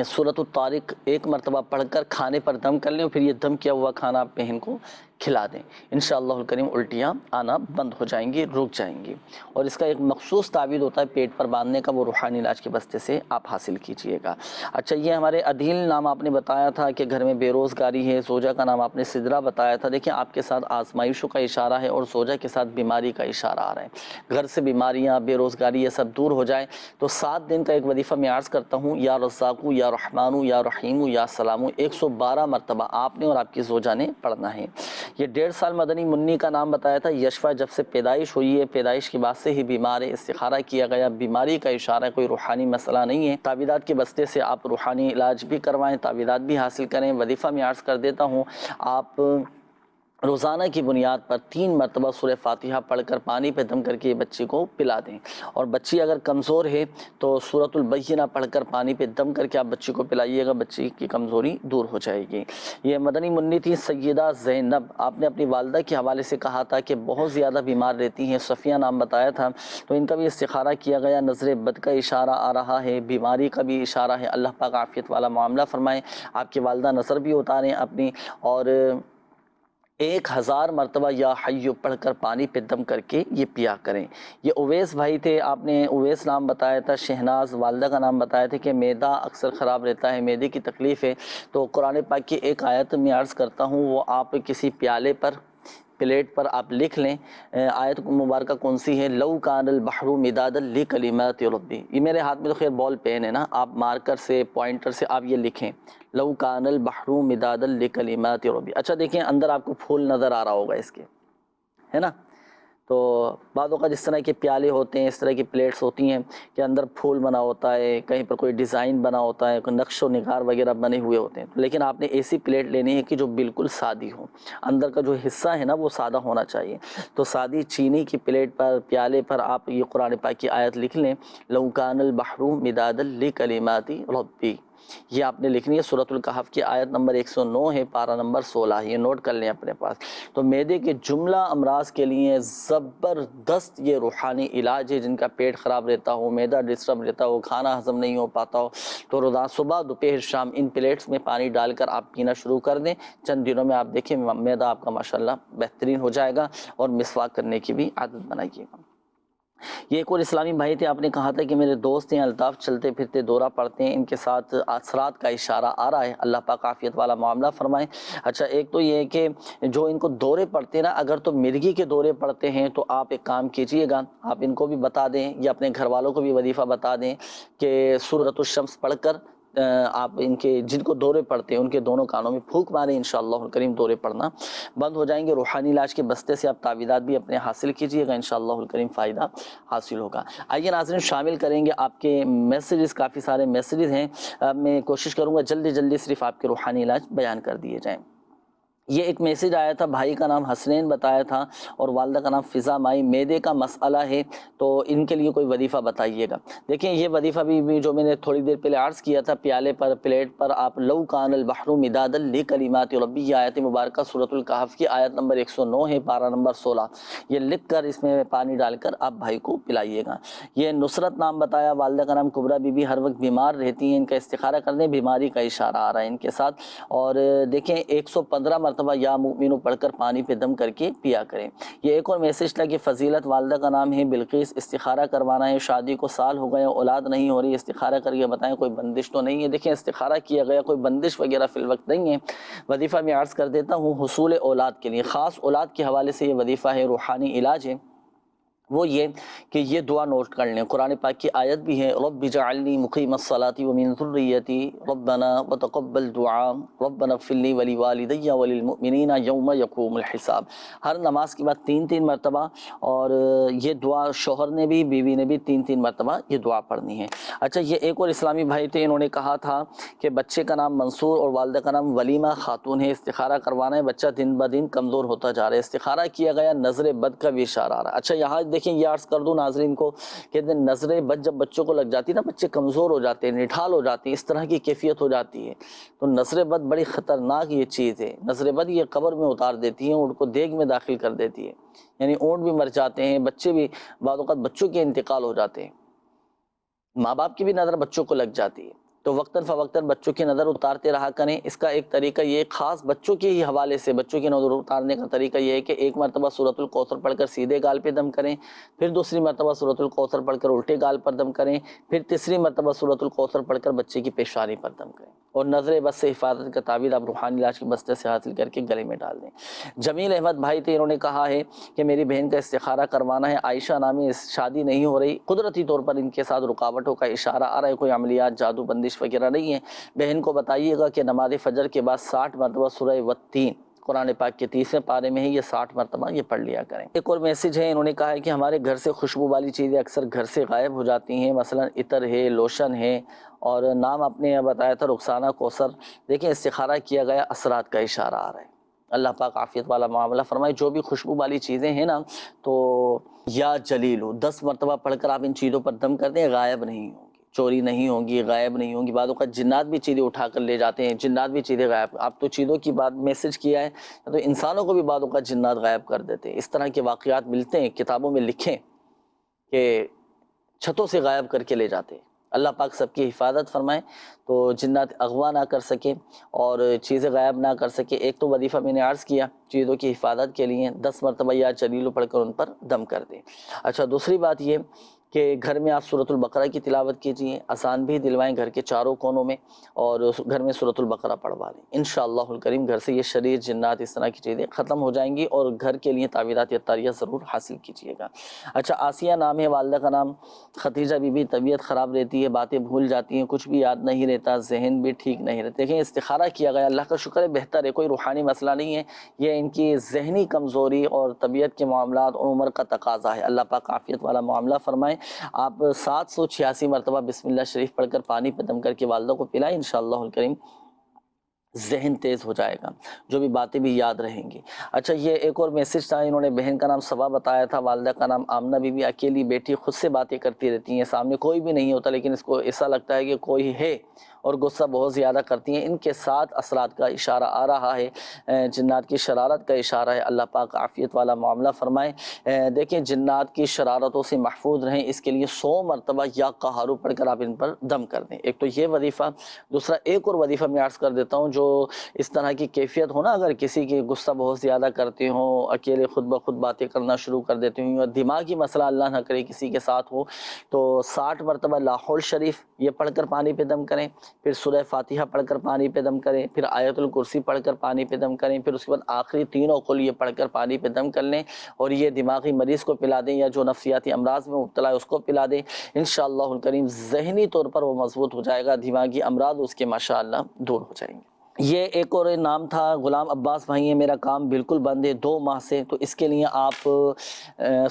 سورۃ الطارق 1 مرتبہ پڑھ کر کھانے پر دم کر لیں، اور پھر یہ دم کیا ہوا کھانا آپ بہن کو کھلا دیں، انشاءاللہ الکریم الٹیاں آنا بند ہو جائیں گی، رک جائیں گی۔ اور اس کا ایک مخصوص تعویذ ہوتا ہے پیٹ پر باندھنے کا، وہ روحانی علاج کے بستے سے آپ حاصل کیجئے گا۔ اچھا، یہ ہمارے عدیل نام آپ نے بتایا تھا کہ گھر میں بے روزگاری ہے، زوجہ کا نام آپ نے سدرہ بتایا تھا۔ دیکھیں، آپ کے ساتھ آزمائشوں کا اشارہ ہے اور زوجہ کے ساتھ بیماری کا اشارہ آ رہا ہے، گھر سے بیماریاں، بے روزگاری یہ سب دور ہو جائے تو 7 دن کا ایک وظیفہ میں عرض کرتا ہوں، یا رزاقو یا رحمانو یا رحیمو یا سلامو، 112 مرتبہ آپ نے اور آپ کی زوجہ نے پڑھنا ہے۔ یہ 1.5 سال مدنی منی کا نام بتایا تھا، یشفا جب سے پیدائش ہوئی ہے، پیدائش کے بعد سے ہی بیمار ہے، استخارہ کیا گیا، بیماری کا اشارہ ہے، کوئی روحانی مسئلہ نہیں ہے۔ تعویذات کے بستے سے آپ روحانی علاج بھی کروائیں، تعویذات بھی حاصل کریں۔ وظیفہ میں عرض کر دیتا ہوں، آپ روزانہ کی بنیاد پر 3 مرتبہ سورہ فاتحہ پڑھ کر پانی پہ دم کر کے بچی کو پلا دیں، اور بچی اگر کمزور ہے تو سورۃ البینہ پڑھ کر پانی پہ دم کر کے آپ بچی کو پلائیے گا، بچی کی کمزوری دور ہو جائے گی۔ یہ مدنی منی تھی سیدہ زینب، آپ نے اپنی والدہ کے حوالے سے کہا تھا کہ بہت زیادہ بیمار رہتی ہیں، صفیہ نام بتایا تھا، تو ان کا بھی استخارہ کیا گیا، نظر بد کا اشارہ آ رہا ہے، بیماری کا بھی اشارہ ہے، اللہ پاک عافیت والا معاملہ فرمائیں۔ آپ کی والدہ نظر بھی اتاریں اپنی، اور 1000 مرتبہ یا حیو پڑھ کر پانی پہ دم کر کے یہ پیا کریں۔ یہ اویس بھائی تھے، آپ نے اویس نام بتایا تھا، شہناز والدہ کا نام بتایا تھا کہ معدہ اکثر خراب رہتا ہے، معدے کی تکلیف ہے، تو قرآن پاک کی ایک آیت میں عرض کرتا ہوں، وہ آپ کسی پیالے پر پلیٹ پر آپ لکھ لیں آیت مبارکہ کون سی ہے، لو کان البحر مدادا لکلمات ربی. یہ میرے ہاتھ میں تو خیر بال پین ہے نا، آپ مارکر سے پوائنٹر سے آپ یہ لکھیں لو کان البحر مدادا لکلمات ربی. اچھا دیکھیں اندر آپ کو پھول نظر آ رہا ہوگا اس کے، ہے نا. تو بعض اوقات جس طرح کے پیالے ہوتے ہیں، اس طرح کی پلیٹس ہوتی ہیں کہ اندر پھول بنا ہوتا ہے، کہیں پر کوئی ڈیزائن بنا ہوتا ہے، کوئی نقش و نگار وغیرہ بنے ہوئے ہوتے ہیں. لیکن آپ نے ایسی پلیٹ لینی ہے کہ جو بالکل سادی ہو، اندر کا جو حصہ ہے نا وہ سادہ ہونا چاہیے. تو سادی چینی کی پلیٹ پر، پیالے پر آپ یہ قرآن پاک کی آیت لکھ لیں لو کان البحر مدادا لکلمات ربی. یہ آپ نے لکھنی ہے. سورۃ الکہف کی آیت نمبر 109 ہے، پارہ نمبر 16. یہ نوٹ کر لیں اپنے پاس. تو معدے کے جملہ امراض کے لیے زبردست یہ روحانی علاج ہے. جن کا پیٹ خراب رہتا ہو، معدہ ڈسٹرب رہتا ہو، کھانا ہضم نہیں ہو پاتا ہو، تو روزانہ صبح دوپہر شام ان پلیٹس میں پانی ڈال کر آپ پینا شروع کر دیں. چند دنوں میں آپ دیکھیں معدہ آپ کا ماشاءاللہ بہترین ہو جائے گا، اور مسواک کرنے کی بھی عادت بنائیے گا. یہ ایک اور اسلامی بھائی تھے، آپ نے کہا تھا کہ میرے دوست ہیں الطاف، چلتے پھرتے دورہ پڑتے ہیں، ان کے ساتھ اثرات کا اشارہ آ رہا ہے، اللہ پاک عافیت والا معاملہ فرمائیں. اچھا ایک تو یہ ہے کہ جو ان کو دورے پڑتے ہیں نا، اگر تو مرگی کے دورے پڑتے ہیں تو آپ ایک کام کیجئے گا، آپ ان کو بھی بتا دیں یا اپنے گھر والوں کو بھی وظیفہ بتا دیں کہ سورۃ الشمس پڑھ کر آپ ان کے جن کو دورے پڑتے ہیں ان کے دونوں کانوں میں پھونک ماریں، انشاءاللہ الکریم دورے پڑنا بند ہو جائیں گے. روحانی علاج کے بستے سے آپ تعویذات بھی اپنے حاصل کیجئے گا، انشاءاللہ الکریم فائدہ حاصل ہوگا. آئیے ناظرین شامل کریں گے آپ کے میسیجز، کافی سارے میسیجز ہیں. میں کوشش کروں گا جلدی جلدی صرف آپ کے روحانی علاج بیان کر دیے جائیں. یہ ایک میسیج آیا تھا، بھائی کا نام حسنین بتایا تھا اور والدہ کا نام فضا مائی. معدے کا مسئلہ ہے تو ان کے لیے کوئی وظیفہ بتائیے گا. دیکھیں یہ وظیفہ بھی جو میں نے تھوڑی دیر پہلے عرض کیا تھا، پیالے پر پلیٹ پر آپ لو کان البحر مدادا لکلمات ربی، یہ آیت مبارکہ سورۃ الکہف کی آیت نمبر 109 ہے، پارہ نمبر 16. یہ لکھ کر اس میں پانی ڈال کر آپ بھائی کو پلائیے گا. یہ نصرت نام بتایا، والدہ کا نام کبریٰ بی بی، ہر وقت بیمار رہتی ہیں، ان کا استخارہ کرنے بیماری کا اشارہ آ رہا ہے ان کے ساتھ. اور دیکھیں 115 مرتبہ یا مومنو پڑھ کر پانی پہ دم کر کے پیا کریں. یہ ایک اور میسج تھا کہ فضیلت، والدہ کا نام ہے بلقیس، استخارہ کروانا ہے، شادی کو سال ہو گئے، اولاد نہیں ہو رہی، استخارہ کر کے بتائیں کوئی بندش تو نہیں ہے. دیکھیں استخارہ کیا گیا، کوئی بندش وغیرہ فی الوقت نہیں ہے. وظیفہ میں عرض کر دیتا ہوں حصول اولاد کے لیے، خاص اولاد کے حوالے سے یہ وظیفہ ہے، روحانی علاج ہے. وہ یہ کہ یہ دعا نوٹ کر لیں. قرآن پاک کی آیت بھی ہے، رب اجعلنی مقیم الصلاۃ ومن ذریتی ربنا وتقبل دعاء ربنا اغفر لی ولوالدی وللمؤمنین یوم یقوم الحساب. ہر نماز کے بعد 3 مرتبہ، اور یہ دعا شوہر نے بھی بیوی نے بھی 3 مرتبہ یہ دعا پڑھنی ہے. اچھا یہ ایک اور اسلامی بھائی تھے، انہوں نے کہا تھا کہ بچے کا نام منصور اور والدہ کا نام ولیمہ خاتون ہے، استخارہ کروانا ہے، بچہ دن بدن کمزور ہوتا جا رہا ہے، استخارہ کیا گیا، نظر بد کا بھی اشارہ آ رہا ہے. اچھا یہاں دیکھیں یہ عرض کر دوں ناظرین کو کہ نظر بد جب بچوں کو لگ جاتی ہے نا، بچے کمزور ہو جاتے ہیں، نڈھال ہو جاتی ہے، اس طرح کی کیفیت ہو جاتی ہے. تو نظر بد بڑی خطرناک یہ چیز ہے. نظر بد یہ قبر میں اتار دیتی ہے، اونٹ کو دیگ میں داخل کر دیتی ہے، یعنی اونٹ بھی مر جاتے ہیں، بچے بھی بعض اوقات بچوں کے انتقال ہو جاتے ہیں، ماں باپ کی بھی نظر بچوں کو لگ جاتی ہے. تو وقتاً فوقتاً بچوں کی نظر اتارتے رہا کریں. اس کا ایک طریقہ یہ خاص بچوں کے ہی حوالے سے بچوں کی نظر اتارنے کا طریقہ یہ ہے کہ 1 مرتبہ سورۃ الکوثر پڑھ کر سیدھے گال پہ دم کریں، پھر دوسری مرتبہ سورۃ الکوثر پڑھ کر الٹے گال پر دم کریں، پھر تیسری مرتبہ سورۃ الکوثر پڑھ کر بچے کی پیشانی پر دم کریں. اور نظر بد سے حفاظت کا تعویذ آپ روحانی علاج کے بستے سے حاصل کر کے گلے میں ڈال دیں. جمیل احمد بھائی تھے، انہوں نے کہا ہے کہ میری بہن کا استخارہ کروانا ہے، عائشہ نامی، شادی نہیں ہو رہی، قدرتی طور پر ان کے ساتھ رکاوٹوں کا اشارہ آ رہا ہے، کوئی عملیات جادو بندش وغیرہ نہیں ہے. بہن کو بتائیے گا کہ نماز فجر کے بعد 60 مرتبہ سورہ والتین قرآن پاک کے 30ویں پارے میں ہے، یہ 60 مرتبہ یہ پڑھ لیا کریں. ایک اور میسج ہے، انہوں نے کہا ہے کہ ہمارے گھر سے خوشبو والی چیزیں اکثر گھر سے غائب ہو جاتی ہیں، مثلا عطر ہے، لوشن ہے، اور نام آپ نے بتایا تھا رخسانہ کوثر. دیکھیں استخارہ کیا گیا، اثرات کا اشارہ آ رہا ہے. اللہ پاک عافیت والا معاملہ فرمائے. جو بھی خوشبو والی چیزیں ہیں نا، تو یا جلیلو 10 مرتبہ پڑھ کر آپ ان چیزوں پر دم کر دیں، غائب نہیں ہوں، چوری نہیں ہوگی، غائب نہیں ہوگی. بعض اوقات جنات بھی چیزیں اٹھا کر لے جاتے ہیں، جنات بھی چیزیں غائب. آپ تو چیزوں کی بات میسج کیا ہے، تو انسانوں کو بھی بعض اوقات جنات غائب کر دیتے ہیں. اس طرح کے واقعات ملتے ہیں، کتابوں میں لکھیں کہ چھتوں سے غائب کر کے لے جاتے ہیں. اللہ پاک سب کی حفاظت فرمائے تو جنات اغوا نہ کر سکے اور چیزیں غائب نہ کر سکے. ایک تو وظیفہ میں نے عرض کیا چیزوں کی حفاظت کے لیے 10 مرتبہ یا جلیل پڑھ کر ان پر دم کر دیں. اچھا دوسری بات یہ کہ گھر میں آپ سورۃ البقرہ کی تلاوت کیجیے، اذان بھی دلوائیں گھر کے چاروں کونوں میں، اور گھر میں سورۃ البقرہ پڑھوا لیں۔ انشاءاللہ الکریم گھر سے یہ شریر، جنات، اس طرح کی چیزیں ختم ہو جائیں گی، اور گھر کے لیے تعویذات اطاریہ ضرور حاصل کیجیے گا۔ اچھا، آسیہ نام ہے، والدہ کا نام ختیجہ بی بی، طبیعت خراب رہتی ہے، باتیں بھول جاتی ہیں، کچھ بھی یاد نہیں رہتا، ذہن بھی ٹھیک نہیں رہتے۔ دیکھیں استخارہ کیا گیا، اللہ کا شکر ہے بہتر ہے، کوئی روحانی مسئلہ نہیں ہے، یہ ان کی ذہنی کمزوری اور طبیعت کے معاملات اور عمر کا تقاضا ہے۔ اللہ پاک عافیت والا معاملہ فرمائیں۔ آپ 786 مرتبہ بسم اللہ شریف پڑھ کر پانی پہ دم کر کے والدہ کو پلائیں، انشاءاللہ الکریم ذہن تیز ہو جائے گا، جو بھی باتیں بھی یاد رہیں گی۔ اچھا، یہ ایک اور میسج تھا، انہوں نے بہن کا نام صبا بتایا تھا، والدہ کا نام آمنہ بی بی، اکیلی بیٹی، خود سے باتیں کرتی رہتی ہیں، سامنے کوئی بھی نہیں ہوتا لیکن اس کو ایسا لگتا ہے کہ کوئی ہے، اور غصہ بہت زیادہ کرتی ہیں۔ ان کے ساتھ اثرات کا اشارہ آ رہا ہے، جنات کی شرارت کا اشارہ ہے، اللہ پاک عافیت والا معاملہ فرمائیں۔ دیکھیں جنات کی شرارتوں سے محفوظ رہیں، اس کے لیے 100 مرتبہ یا قہارو پڑھ کر آپ ان پر دم کر دیں۔ ایک تو یہ وظیفہ، دوسرا ایک اور وظیفہ میں عرض کر دیتا ہوں، جو اس طرح کی کیفیت ہو نا، اگر کسی کی غصہ بہت زیادہ کرتے ہوں، اکیلے خود بخود باتیں کرنا شروع کر دیتے ہوں، اور دماغی مسئلہ اللہ نہ کرے کسی کے ساتھ ہو، تو 60 مرتبہ لا حول شریف یہ پڑھ کر پانی پہ دم کریں، پھر سورہ فاتحہ پڑھ کر پانی پہ دم کریں، پھر آیت الکرسی پڑھ کر پانی پہ دم کریں، پھر اس کے بعد آخری تینوں قل یہ پڑھ کر پانی پہ دم کر لیں، اور یہ دماغی مریض کو پلا دیں، یا جو نفسیاتی امراض میں مبتلا ہے اس کو پلا دیں۔ انشاءاللہ الکریم ذہنی طور پر وہ مضبوط ہو جائے گا، دماغی امراض اس کے ماشاءاللہ دور ہو جائیں گے۔ یہ ایک اور نام تھا، غلام عباس بھائی ہیں، میرا کام بالکل بند ہے 2 ماہ سے، تو اس کے لیے آپ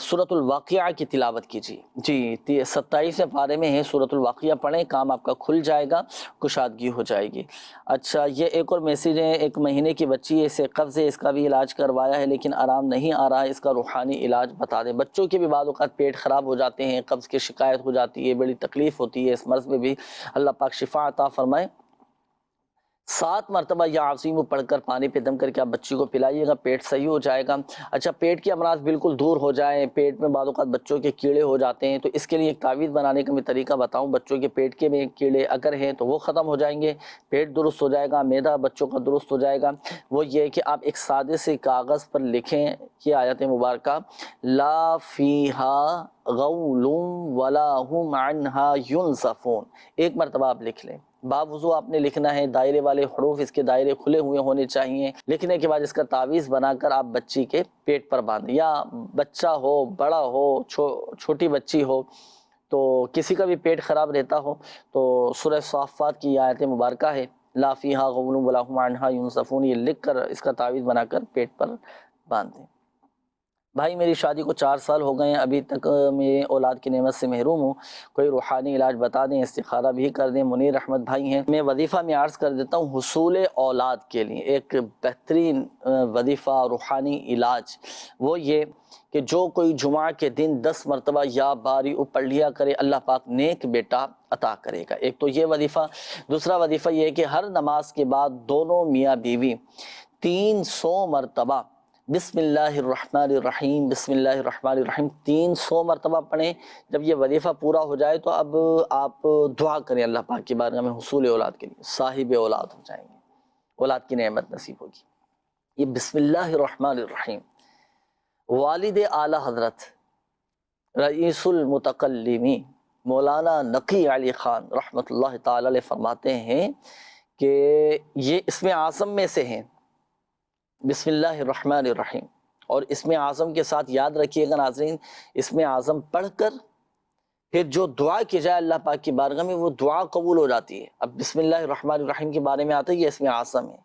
سورۃ الواقعہ کی تلاوت کیجیے۔ جی 27 پارے میں ہے، سورۃ الواقعہ پڑھیں، کام آپ کا کھل جائے گا، کشادگی ہو جائے گی۔ اچھا، یہ ایک اور میسیج ہے، 1 مہینے کی بچی ہے، اسے قبض ہے، اس کا بھی علاج کروایا ہے لیکن آرام نہیں آ رہا ہے، اس کا روحانی علاج بتا دیں۔ بچوں کے بھی بعض اوقات پیٹ خراب ہو جاتے ہیں، قبض کی شکایت ہو جاتی ہے، بڑی تکلیف ہوتی ہے، اس مرض میں بھی اللہ پاک شفا عطا فرمائے۔ 7 مرتبہ یا عظیم پڑھ کر پانی پہ دم کر کے آپ بچی کو پلائیے گا، پیٹ صحیح ہو جائے گا۔ اچھا، پیٹ کے امراض بالکل دور ہو جائیں، پیٹ میں بعض اوقات بچوں کے کیڑے ہو جاتے ہیں، تو اس کے لیے ایک تعویذ بنانے کا میں طریقہ بتاؤں۔ بچوں کے پیٹ کے میں کیڑے اگر ہیں تو وہ ختم ہو جائیں گے، پیٹ درست ہو جائے گا، معدہ بچوں کا درست ہو جائے گا۔ وہ یہ کہ آپ ایک سادے سے کاغذ پر لکھیں یہ آیت مبارکہ، لا فیہا غول ولا ہم عنہا ینزفون، 1 مرتبہ آپ لکھ لیں۔ باوضو آپ نے لکھنا ہے، دائرے والے حروف اس کے دائرے کھلے ہوئے ہونے چاہیے۔ لکھنے کے بعد اس کا تعویذ بنا کر آپ بچی کے پیٹ پر باندھیں، یا بچہ ہو، بڑا ہو، چھوٹی بچی ہو، تو کسی کا بھی پیٹ خراب رہتا ہو تو سورہ صافات کی آیت مبارکہ ہے، لا فیہا غول ولا ہم عنہا ینزفون، یہ لکھ کر اس کا تعویذ بنا کر پیٹ پر باندھ دیں۔ بھائی میری شادی کو 4 سال ہو گئے ہیں، ابھی تک میں اولاد کی نعمت سے محروم ہوں، کوئی روحانی علاج بتا دیں، استخارہ بھی کر دیں۔ منیر احمد بھائی ہیں، میں وظیفہ میں عرض کر دیتا ہوں، حصول اولاد کے لیے ایک بہترین وظیفہ روحانی علاج وہ یہ کہ جو کوئی جمعہ کے دن 10 مرتبہ یا باری پڑھ لیا کرے، اللہ پاک نیک بیٹا عطا کرے گا۔ ایک تو یہ وظیفہ، دوسرا وظیفہ یہ کہ ہر نماز کے بعد دونوں میاں بیوی 300 مرتبہ بسم اللہ الرحمن الرحیم، بسم اللہ الرحمن الرحیم 300 مرتبہ پڑھیں۔ جب یہ وظیفہ پورا ہو جائے تو اب آپ دعا کریں اللہ پاک کی بارگاہ میں حصول اولاد کے لیے، صاحب اولاد ہو جائیں گے، اولاد کی نعمت نصیب ہوگی۔ یہ بسم اللہ الرحمن الرحیم والد اعلیٰ حضرت رئیس المتکلمین مولانا نقی علی خان رحمۃ اللہ تعالی علیہ فرماتے ہیں کہ یہ اسم اعظم میں سے ہیں، بسم اللہ الرحمن الرحیم، اور اسم اعظم کے ساتھ یاد رکھیے گا ناظرین، اسم اعظم پڑھ کر پھر جو دعا کی جائے اللہ پاک کی بارگاہ میں وہ دعا قبول ہو جاتی ہے۔ اب بسم اللہ الرحمن الرحیم کے بارے میں آتا ہے، یہ اسم اعظم ہے۔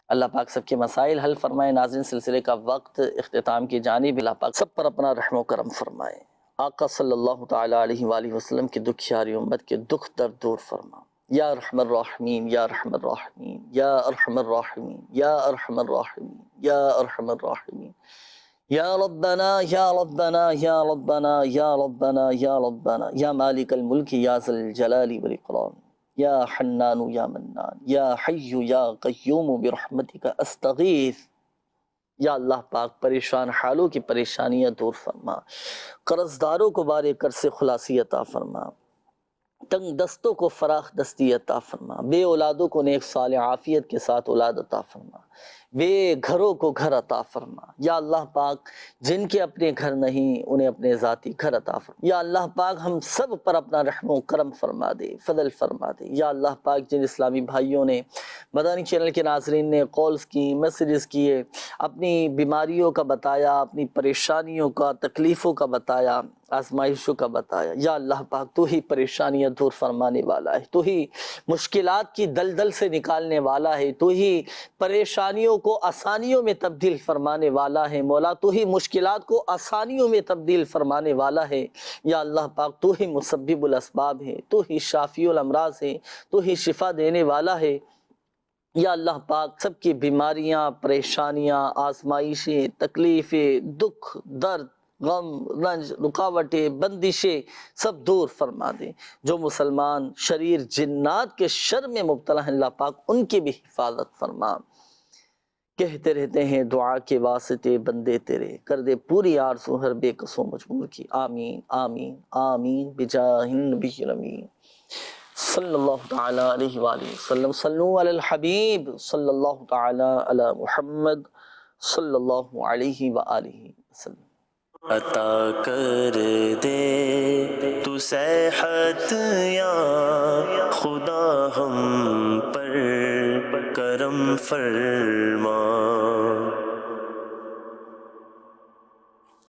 اللہ پاک سب کے مسائل حل فرمائے۔ ناظرین سلسلے کا وقت اختتام کی جانب، اللہ پاک سب پر اپنا رحم و کرم فرمائے۔ آقا صلی اللہ تعالی علیہ وآلہ وسلم کی دکھیاری امت کے دکھ درد دور فرما۔ یا ارحم الراحمین، یا ارحم الراحمین، یا ارحم الراحمین، یا ارحم الراحمین، یا ارحم الراحمین، یا ربنا یا ربنا یا ربنا یا ربنا یا ربنا، یا مالک الملک یا ذی الجلال والاکرام، یا حنان یا منان، یا حی یا قیوم برحمتک استغیث۔ یا اللہ پاک پریشان حالوں کی پریشانیاں دور فرما، قرض داروں کو بارے قرض سے خلاصی عطا فرما، تنگ دستوں کو فراخ دستی عطا فرما، بے اولادوں کو نیک صالح عافیت کے ساتھ اولاد عطا فرما۔ بے گھروں کو گھر عطا فرما. یا اللہ پاک جن کے اپنے گھر نہیں انہیں اپنے ذاتی گھر عطا فرما. یا اللہ پاک ہم سب پر اپنا رحم و کرم فرما دے، فضل فرما دے. یا اللہ پاک جن اسلامی بھائیوں نے، مدنی چینل کے ناظرین نے کالز کی، میسیجز کیے، اپنی بیماریوں کا بتایا، اپنی پریشانیوں کا، تکلیفوں کا بتایا، آزمائشوں کا بتایا. یا اللہ پاک تو ہی پریشانیاں دور فرمانے والا ہے، تو ہی مشکلات کی دلدل سے نکالنے والا ہے، تو ہی پریشانیوں کو آسانیوں میں تبدیل فرمانے والا ہے. مولا تو ہی مشکلات کو آسانیوں میں تبدیل فرمانے والا ہے. یا اللہ پاک تو ہی مسبب الاسباب ہے، تو ہی شافی الامراض ہے، تو ہی شفا دینے والا ہے. یا اللہ پاک سب کی بیماریاں، پریشانیاں، آزمائشیں، تکلیفیں، دکھ، درد، غم، رنج، رکاوٹیں، بندشیں سب دور فرما دیں. جو مسلمان شریر جنات کے شر میں مبتلا ہیں اللہ پاک ان کی بھی حفاظت فرما. کہتے رہتے ہیں دعا کے واسطے بندے تیرے، کر دے پوری آرزو ہر بے قصو مجبور کی. آمین آمین آمین بجاہ النبی الامین صلی اللہ تعالی علیہ وآلہ وسلم. صلو علی الحبیب صلی اللہ تعالی علی محمد صلی اللہ علیہ وآلہ وسلم. عطا کر دے تو صحت یا خدا ہم پر کرم فرما.